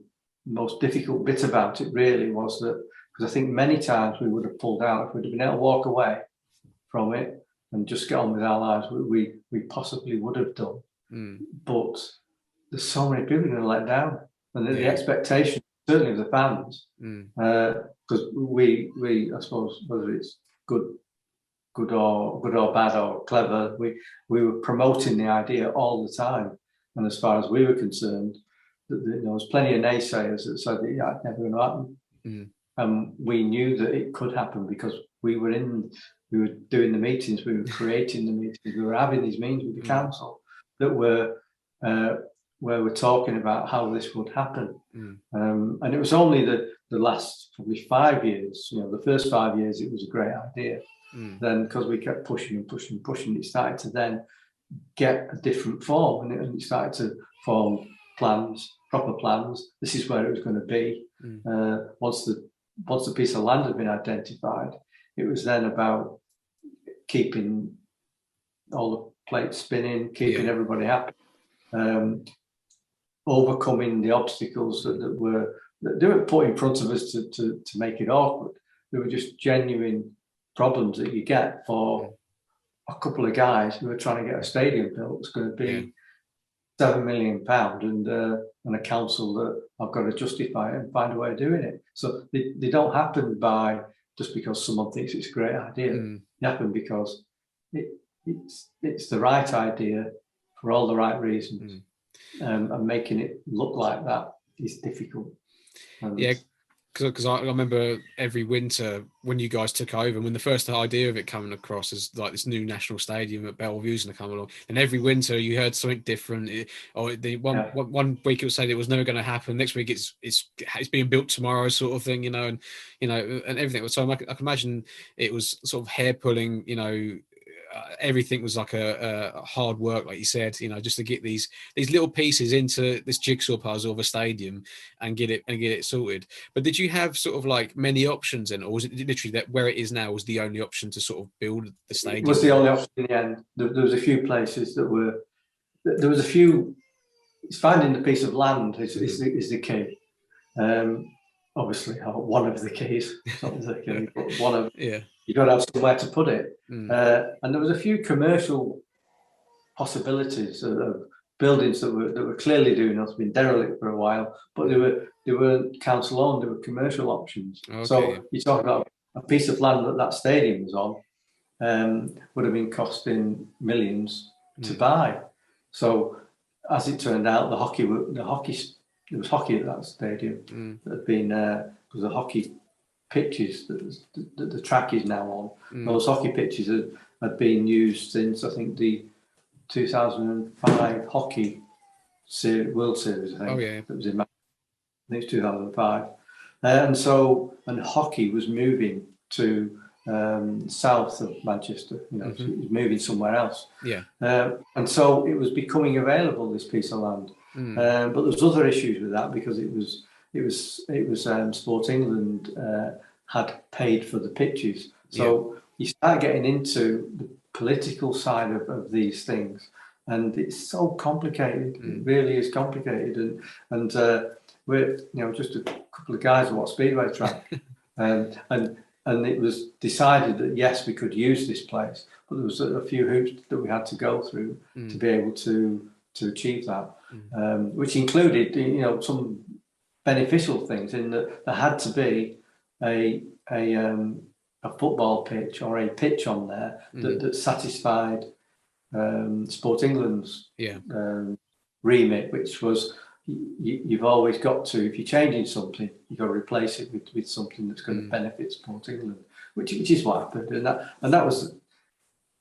most difficult bit about it really was that, because I think many times we would have pulled out if we'd have been able to walk away from it and just get on with our lives. We possibly would have done, but there's so many people going to let down, and the expectation certainly of the fans, because we I suppose, whether it's good or bad or clever, we were promoting the idea all the time, and as far as we were concerned, there was plenty of naysayers that said that it's never going to happen, and we knew that it could happen because we were doing the meetings, we were creating the meetings, we were having these meetings with the council that were where we're talking about how this would happen. And it was only the last probably 5 years, the first 5 years, it was a great idea. Then, because we kept pushing, it started to then get a different form, and it started to form plans, proper plans. This is where it was going to be. Once the piece of land had been identified, it was then about keeping all the plates spinning, keeping everybody happy, overcoming the obstacles that they weren't put in front of us to make it awkward. They were just genuine problems that you get for a couple of guys who are trying to get a stadium built. It's going to be £7 million, and a council that I've got to justify it and find a way of doing it. So they don't happen by just because someone thinks it's a great idea. They happen because it's the right idea for all the right reasons, and making it look like that is difficult. Yeah, because I remember every winter when you guys took over, and when the first idea of it coming across as like this new national stadium at Bellevue's going to come along, and every winter you heard something different. One week it was saying it was never going to happen. Next week it's being built tomorrow, sort of thing, and and everything. So I can imagine it was sort of hair pulling, everything was like a hard work, like you said, just to get these little pieces into this jigsaw puzzle of a stadium and get it sorted. But did you have sort of like many options then, or was it literally that where it is now was the only option to sort of build the stadium? It was the only option in the end. There was a few places there was a few. It's finding the piece of land is the key. Obviously, one of the keys, not the key, but one of you've got to have somewhere to put it. And there was a few commercial possibilities of buildings that were clearly doing us, been derelict for a while, but they weren't council owned, they were commercial options. Okay. So you talk about a piece of land that stadium was on, would have been costing millions to buy. So as it turned out, there was hockey at that stadium that had been because the hockey pitches that the track is now on. Those hockey pitches had been used since I think the 2005 hockey World Series. I think that was in. I think it's 2005, and hockey was moving to south of Manchester. So it was moving somewhere else. And so it was becoming available, this piece of land. But there was other issues with that because it was Sport England had paid for the pitches. So you start getting into the political side of these things, and it's so complicated. It really is complicated. And we're just a couple of guys at what Speedway track, and it was decided that yes, we could use this place, but there was a few hoops that we had to go through to be able to achieve that, which included some beneficial things in that there had to be a football pitch or a pitch on there that satisfied Sport England's remit, which was you've always got to, if you're changing something, you've got to replace it with something that's going to benefit Sport England, which is what happened, and that was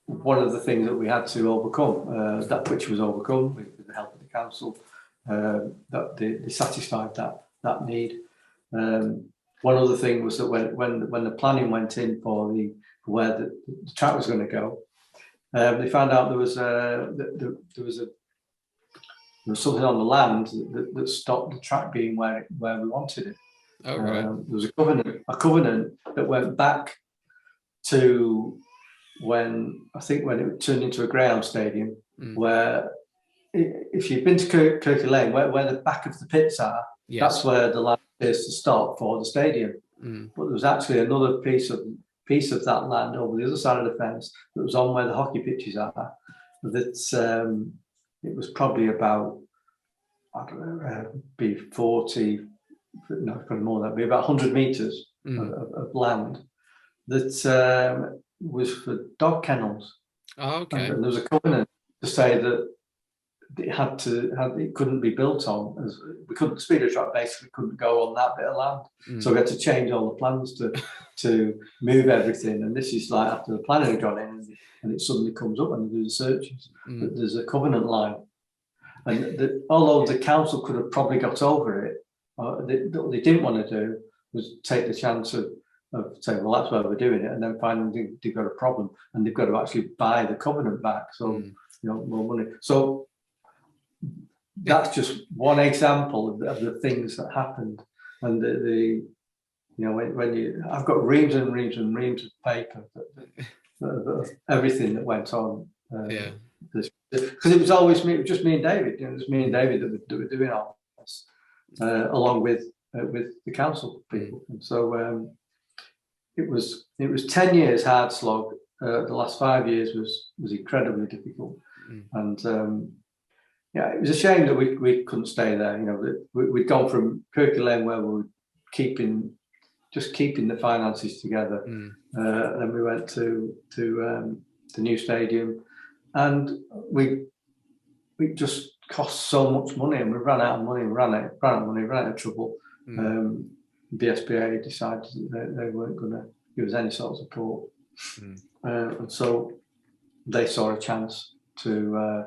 one of the things that we had to overcome, which was overcome with the help of the council, that they satisfied that need. One other thing was that when the planning went in for where the track was going to go, they found out there was something on the land that stopped the track being where we wanted it. Oh, right. There was a covenant that went back to when it turned into a ground stadium, where if you've been to Kirky Lane, where the back of the pits are, that's where the line is to stop for the stadium. But there was actually another piece of that land over the other side of the fence that was on where the hockey pitches are. That it was probably about, I don't know, be 40, no, probably more than that, be about 100 meters of land that was for dog kennels. Oh, okay. And there was a covenant to say that it couldn't be built on, the speedway track basically couldn't go on that bit of land. So we had to change all the plans to move everything. And this is like after the planning had gone in, and it suddenly comes up when they do the searches that there's a covenant line. And although the council could have probably got over it, what they didn't want to do was take the chance of saying, well, that's why we're doing it, and then finding they've got a problem and they've got to actually buy the covenant back. So more money. So that's just one example of the things that happened. And when I've got reams and reams and reams of paper of everything that went on. Because it was always me, it was just me and David. It was me and David that were doing all this, along with the council people. And so it was 10 years hard slog. The last 5 years was incredibly difficult, and it was a shame that we couldn't stay there. We'd gone from Kirky Lane where we were keeping the finances together. Then we went to the new stadium. and we just cost so much money, and we ran out of money, ran out of trouble. BSPA decided that they weren't going to give us any sort of support, and so they saw a chance to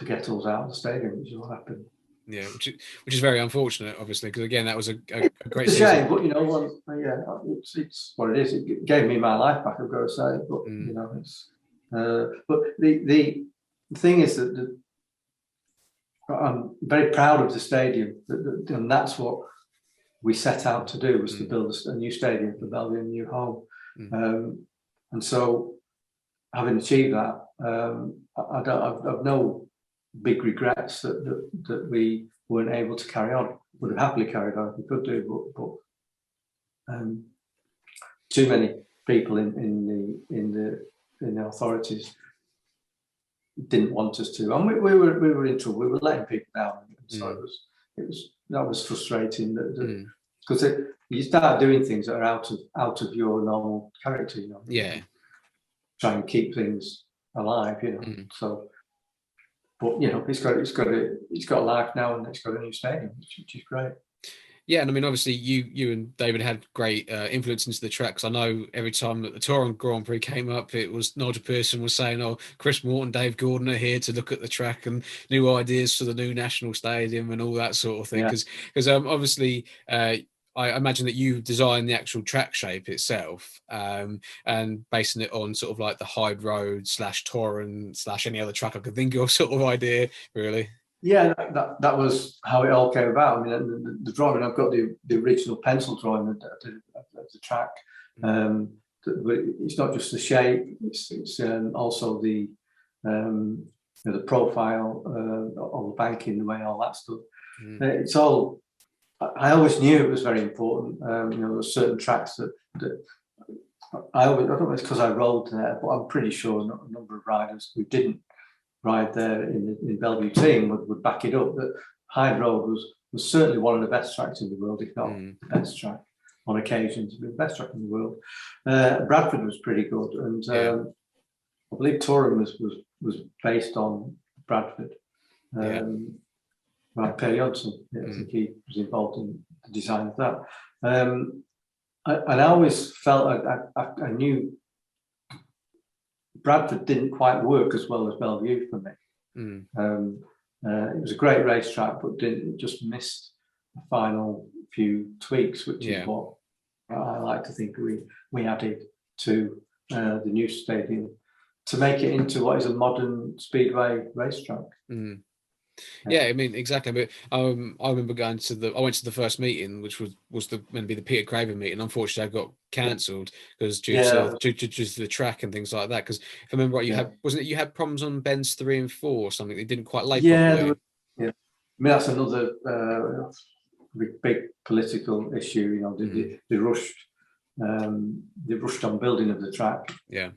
get us out of the stadium, which is what happened. Yeah, which is very unfortunate, obviously, because again, that was a great it's a season. shame, but it's what it is. It gave me my life back, I've got to say. But it's but the thing is that I'm very proud of the stadium, and that's what we set out to do, was to build a new stadium for Bellevue, a new home. And so, having achieved that, I've no big regrets that we weren't able to carry on. Would have happily carried on if we could do, but too many people in the authorities didn't want us to, and we were in trouble. We were letting people down, so that was frustrating. Because you start doing things that are out of your normal character, try and keep things alive, So, but it's got a life now, and it's got a new stadium, which is great. Yeah, and I mean, obviously, you and David had great influence into the track. Because I know every time that the Touring Grand Prix came up, it was Nigel Pearson was saying, "Oh, Chris Morton, Dave Gordon are here to look at the track and new ideas for the new National Stadium and all that sort of thing." Because obviously, I imagine that you designed the actual track shape itself, and basing it on sort of like the Hyde Road / Torrent / any other track I could think of sort of idea, really. Yeah, that was how it all came about. I mean, the drawing, I've got the original pencil drawing of the track. It's not just the shape; it's also the profile of the banking, the way all that stuff. It's all. I always knew it was very important. There were certain tracks that I don't know if it's because I rode there, but I'm pretty sure a number of riders who didn't ride there in Bellevue team would back it up, that Hyde Road was certainly one of the best tracks in the world, if not the best track on occasion to be the best track in the world. Bradford was pretty good, and I believe Turin was based on Bradford. By Perry Hudson, I think he was involved in the design of that. And I always felt I knew Bradford didn't quite work as well as Bellevue for me. It was a great racetrack, but just missed the final few tweaks, which is what I like to think we added to the new stadium to make it into what is a modern speedway racetrack. Yeah, I mean, exactly. But I remember I went to the first meeting, which was meant to be the Peter Craven meeting. Unfortunately, I got cancelled because due to the track and things like that. Because if I remember right, you had problems on bends 3 and 4 or something. They didn't quite lay properly. I mean, that's another big political issue. They rushed on building of the track.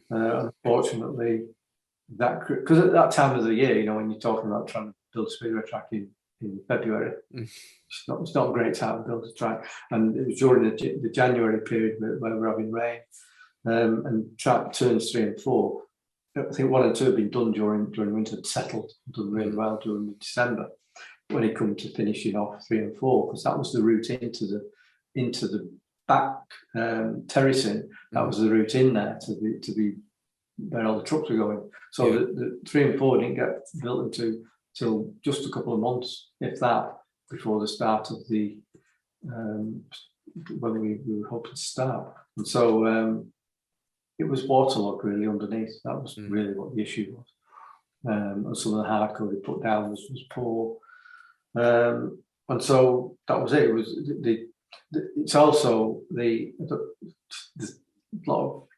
Unfortunately, because at that time of the year, when you're talking about trying to build a speedway track in February, it's not a great time to build a track. And it was during the January period where we're having rain, and track turns 3 and 4. I think 1 and 2 had been done during winter, settled, done really well during December. When it come to finishing off 3 and 4, because that was the route into the back terracing. That was the route in there to be where all the trucks were going. So the 3 and 4 didn't get built till just a couple of months, if that, before the start of the when we were hoping to start. And so it was waterlogged really underneath. That was really what the issue was. And some of the hardcore they put down was poor. And so that was it. It was it's also the lot of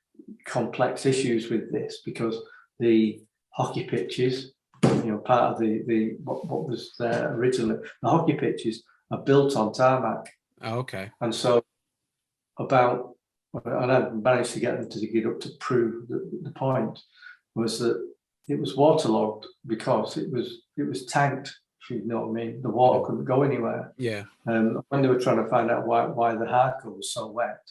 complex issues with this, because the hockey pitches, part of the what was there originally, the hockey pitches are built on tarmac. Oh, okay. And so and I managed to get them to get up to prove the point was that it was waterlogged because it was tanked, if you know what I mean. The water couldn't go anywhere. Yeah. When they were trying to find out why the hardcore was so wet,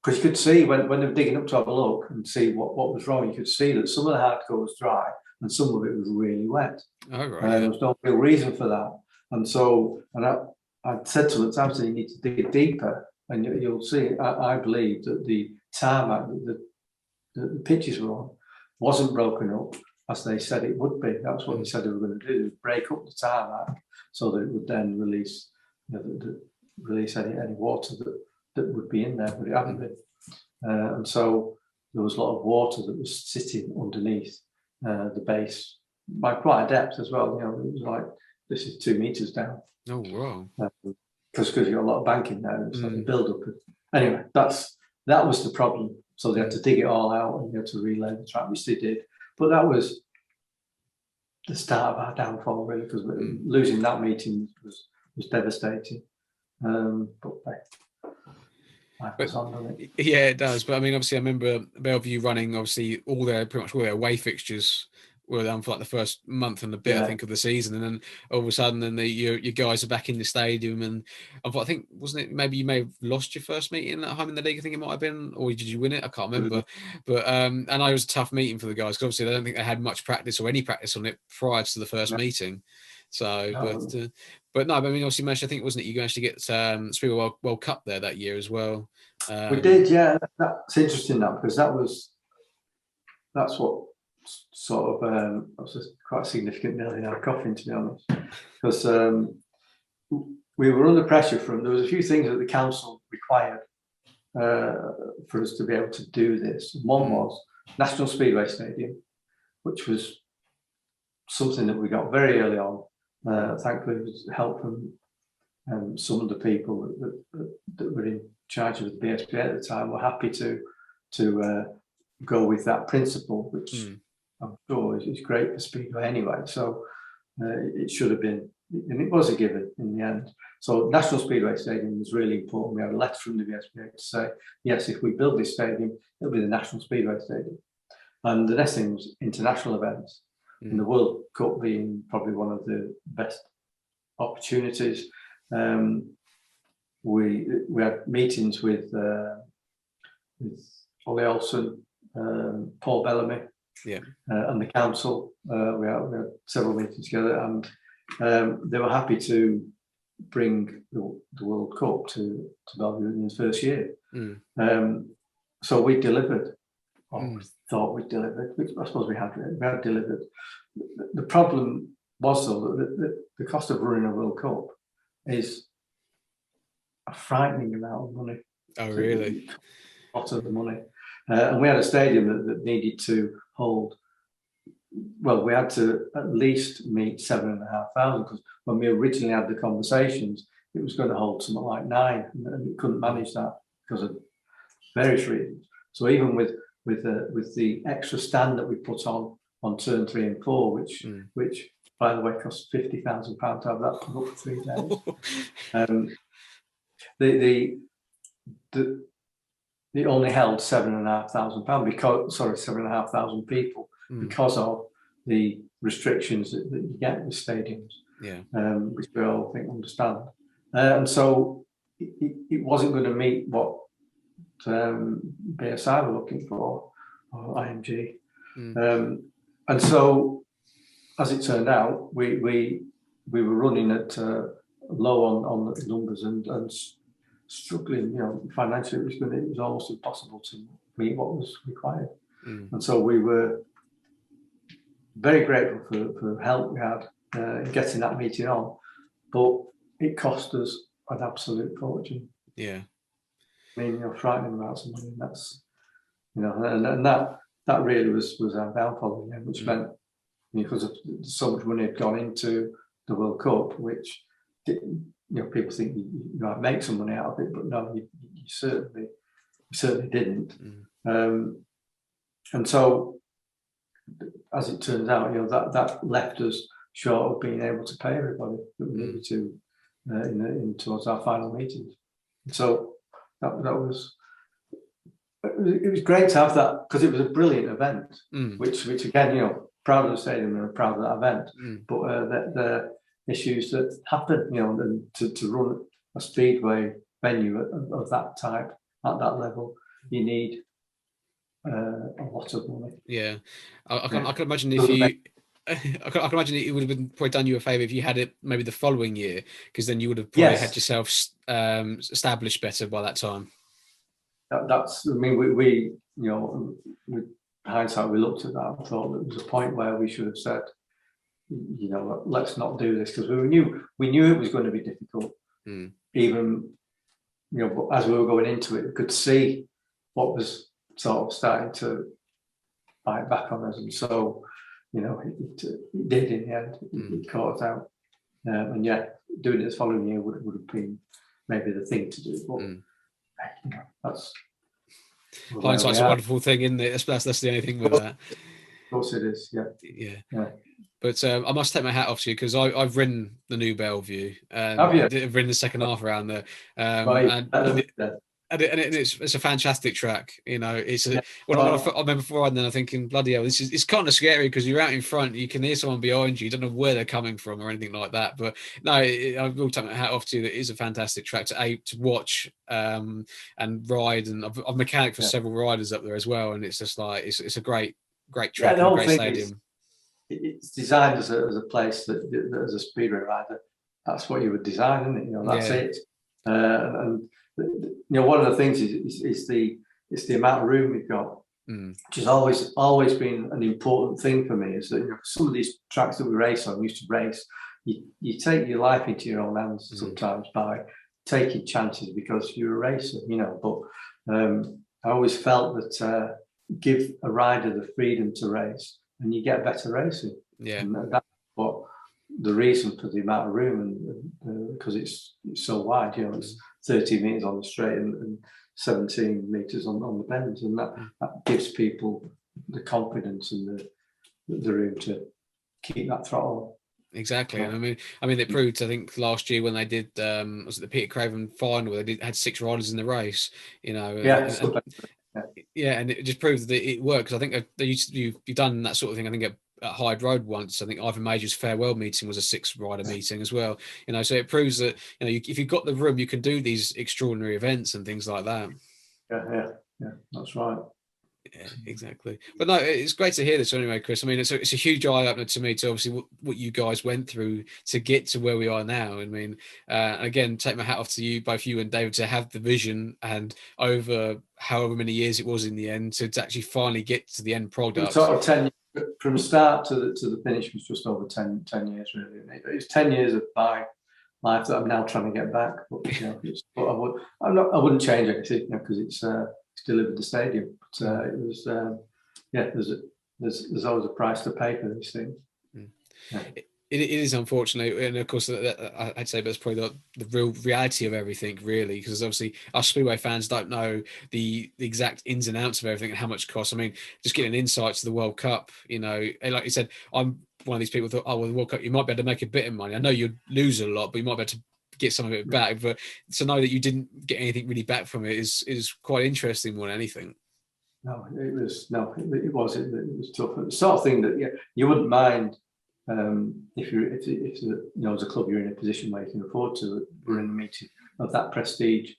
because you could see when they were digging up to have a look and see what was wrong, you could see that some of the hardcore was dry and some of it was really wet. Oh, right. There was no real reason for that. And so, I said to them at the time, so you need to dig it deeper, and you'll see. I believe that the tarmac that the pitches were on wasn't broken up as they said it would be. That's what they said they were going to do: break up the tarmac so that it would then release, release any water that would be in there, but it hadn't been. And so there was a lot of water that was sitting underneath the base by quite a depth as well. It was like, this is 2 meters down. Oh, wow. Because you've got a lot of banking there, it's like a build up. Anyway, that was the problem. So they had to dig it all out and they had to relay the track, which they did. But that was the start of our downfall, really, because losing that meeting was devastating. But yeah, it does. But I mean, obviously, I remember Bellevue running obviously pretty much all their away fixtures were done for like the first month and a bit, I think, of the season, and then all of a sudden, then your guys are back in the stadium, and I think, wasn't it, maybe you may have lost your first meeting at home in the league? I think it might have been, or did you win it? I can't remember. But and it was a tough meeting for the guys because obviously I don't think they had much practice or any practice on it prior to the first meeting. So, but no, I mean, obviously, I think, wasn't it, you managed to get Speedway World Cup there that year as well? We did, yeah. That's interesting, because that's what sort of was just quite a significant nail in our coffin, to be honest, because we were under pressure there was a few things that the council required for us to be able to do this. One was National Speedway Stadium, which was something that we got very early on. Thankfully, with help from some of the people that were in charge of the BSP at the time were happy to go with that principle, which I'm sure is great for Speedway anyway. So it should have been, and it was a given in the end. So National Speedway Stadium was really important. We had a letter from the BSPA to say, yes, if we build this stadium, it'll be the National Speedway Stadium. And the next thing was international events, and the World Cup being probably one of the best opportunities. We had meetings with Ollie Olsen, Paul Bellamy, and the council. We had several meetings together, and they were happy to bring the World Cup to Bellevue in the first year. So we delivered. We thought we delivered. I suppose we had delivered. The problem was, though, that the cost of running a World Cup is a frightening amount of money. Oh, really? A lot of the money. And we had a stadium that needed to hold, well, we had to at least meet 7,500, because when we originally had the conversations, it was going to hold something like 9, and we couldn't manage that because of various reasons. So even with the extra stand that we put on turn 3 and 4, which by the way cost £50,000 to have that put up for 3 days. It only held £7,500 7,500 people because of the restrictions that you get with stadiums, which we all think understand. And so it wasn't going to meet what BSI were looking for, or IMG. And so, as it turned out, we were running at low on the numbers and struggling, financially. It was almost impossible to meet what was required. And so we were very grateful for the help we had in getting that meeting on, but it cost us an absolute fortune. Yeah. I mean, frightening amounts of money. That's, and that really was our downfall, which meant, because so much money had gone into the World Cup, which people think you might make some money out of it, but no, you certainly didn't. And so, as it turns out, that left us short of being able to pay everybody that we needed to in towards our final meetings. And so that was. It was great to have that, because it was a brilliant event, which again, proud of the stadium and proud of that event. But the issues that happen, and to run a speedway venue of that type at that level, you need a lot of money. Yeah, I can imagine if you. I can imagine it would have been probably done you a favour if you had it maybe the following year, because then you would have probably had yourself established better by that time. That's, I mean, we you know, with hindsight, we looked at that and thought there was a point where we should have said, you know, let's not do this, because we knew it was going to be difficult. Even, you know, but as we were going into it, we could see what was sort of starting to bite back on us, and so, you know, it did in the end. It caught us out, and yeah, doing it the following year would have been maybe the thing to do. But you know, that's hindsight's a wonderful thing, isn't it? That's the only thing with that. Of course it is. Yeah. But I must take my hat off to you, because I've ridden the new Bellevue, and have you? I've ridden the second half around there, Right. and it's a fantastic track. You know, it's I remember before, and then I'm thinking, bloody hell, it's kind of scary, because you're out in front, you can hear someone behind you, you don't know where they're coming from or anything like that. But no, I will take my hat off to you. It is a fantastic track to watch and ride, and I've mechanic for several riders up there as well, and it's just like it's a great track, and a great stadium. It's designed as a place that as a speedway rider, that's what you would design, isn't it? You know, that's it. And you know, one of the things is the amount of room we've got, which has always been an important thing for me. Is that, you know, some of these tracks that we race on, used to race, you take your life into your own hands sometimes by taking chances because you're a racer, you know. But I always felt that give a rider the freedom to race, and you get better racing. Yeah, and that's what the reason for the amount of room, and because it's so wide. You know, it's 30 meters on the straight and 17 meters on the bends, and that gives people the confidence and the room to keep that throttle. Exactly, and I mean, they proved, I think, last year when they did was it the Peter Craven final, where they had 6 riders in the race. You know, and it just proved that it works. I think you've done that sort of thing. I think at Hyde Road once. I think Ivan Major's farewell meeting was a 6-rider meeting as well. You know, so it proves that, you know, if you've got the room, you can do these extraordinary events and things like that. Yeah, that's right. Yeah, exactly. But no, it's great to hear this anyway, Chris. I mean, it's a huge eye opener to me, to obviously what you guys went through to get to where we are now. I mean, again, take my hat off to you, both you and David, to have the vision, and over however many years it was in the end, to actually finally get to the end product. Sort of 10 from start to the finish was just over 10 years, really. It's 10 years of my life that I'm now trying to get back. But, you know, I wouldn't change anything, you know, because it's delivered the stadium. But it was, there's always a price to pay for these things. Yeah. It is, unfortunately, and of course I'd say that's probably the real reality of everything, really, because obviously us Speedway fans don't know the exact ins and outs of everything and how much it costs. I mean, just getting insight to the World Cup, you know, like you said, I'm one of these people who thought, oh, well, the World Cup, you might be able to make a bit of money. I know you'd lose a lot, but you might be able to get some of it back. But to know that you didn't get anything really back from it is quite interesting more than anything. No, it was tough. The sort of thing that you wouldn't mind. If you know, as a club, you're in a position where you can afford to run a meeting of that prestige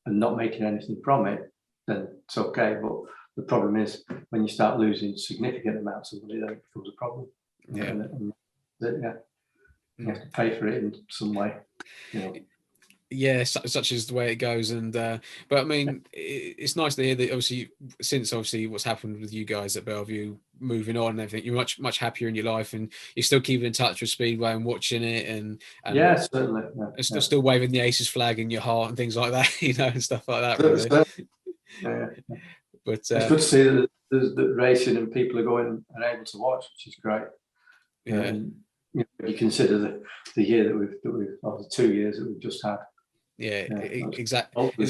and not making anything from it, then it's okay. But the problem is when you start losing significant amounts of money, then it becomes a problem. And you have to pay for it in some way. You know. Yeah, such is the way it goes, and but I mean, it's nice to hear that obviously what's happened with you guys at Bellevue, moving on and everything, you're much happier in your life, and you're still keeping in touch with Speedway and watching it, and yeah, certainly, still waving the Aces flag in your heart and things like that, you know, and stuff like that. Really. But it's good to see that there's the racing and people are going and able to watch, which is great. Yeah. You know, you consider the year that we've or the 2 years that we've just had. Yeah, exactly. Hopefully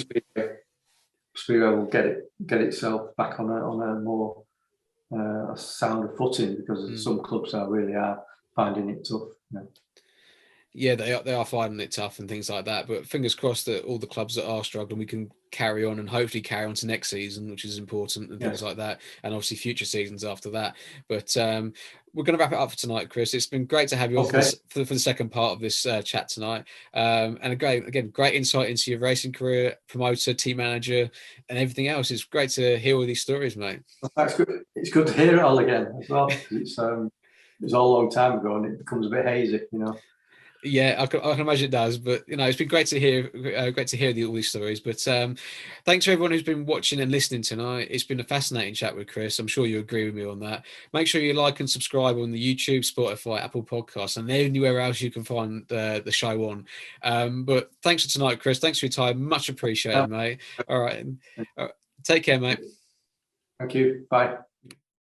Speedway will get itself back on a more sounder footing, because some clubs really are finding it tough. You know. Yeah, they are finding it tough and things like that. But fingers crossed that all the clubs that are struggling, we can carry on and hopefully carry on to next season, which is important, and things Yes. like that, and obviously future seasons after that. But we're going to wrap it up for tonight, Chris. It's been great to have you on for Okay. this for the second part of this chat tonight. And great insight into your racing career, promoter, team manager, and everything else. It's great to hear all these stories, mate. That's good. It's good to hear it all again as well, because it was all a long time ago and it becomes a bit hazy, you know. Yeah, I can imagine it does, but it's been great to hear, all these stories. But thanks to everyone who's been watching and listening tonight. It's been a fascinating chat with Chris. I'm sure you agree with me on that. Make sure you like and subscribe on the YouTube, Spotify, Apple Podcasts, and anywhere else you can find the show on. But thanks for tonight, Chris. Thanks for your time. Much appreciated, mate. All right, take care, mate. Thank you. Bye.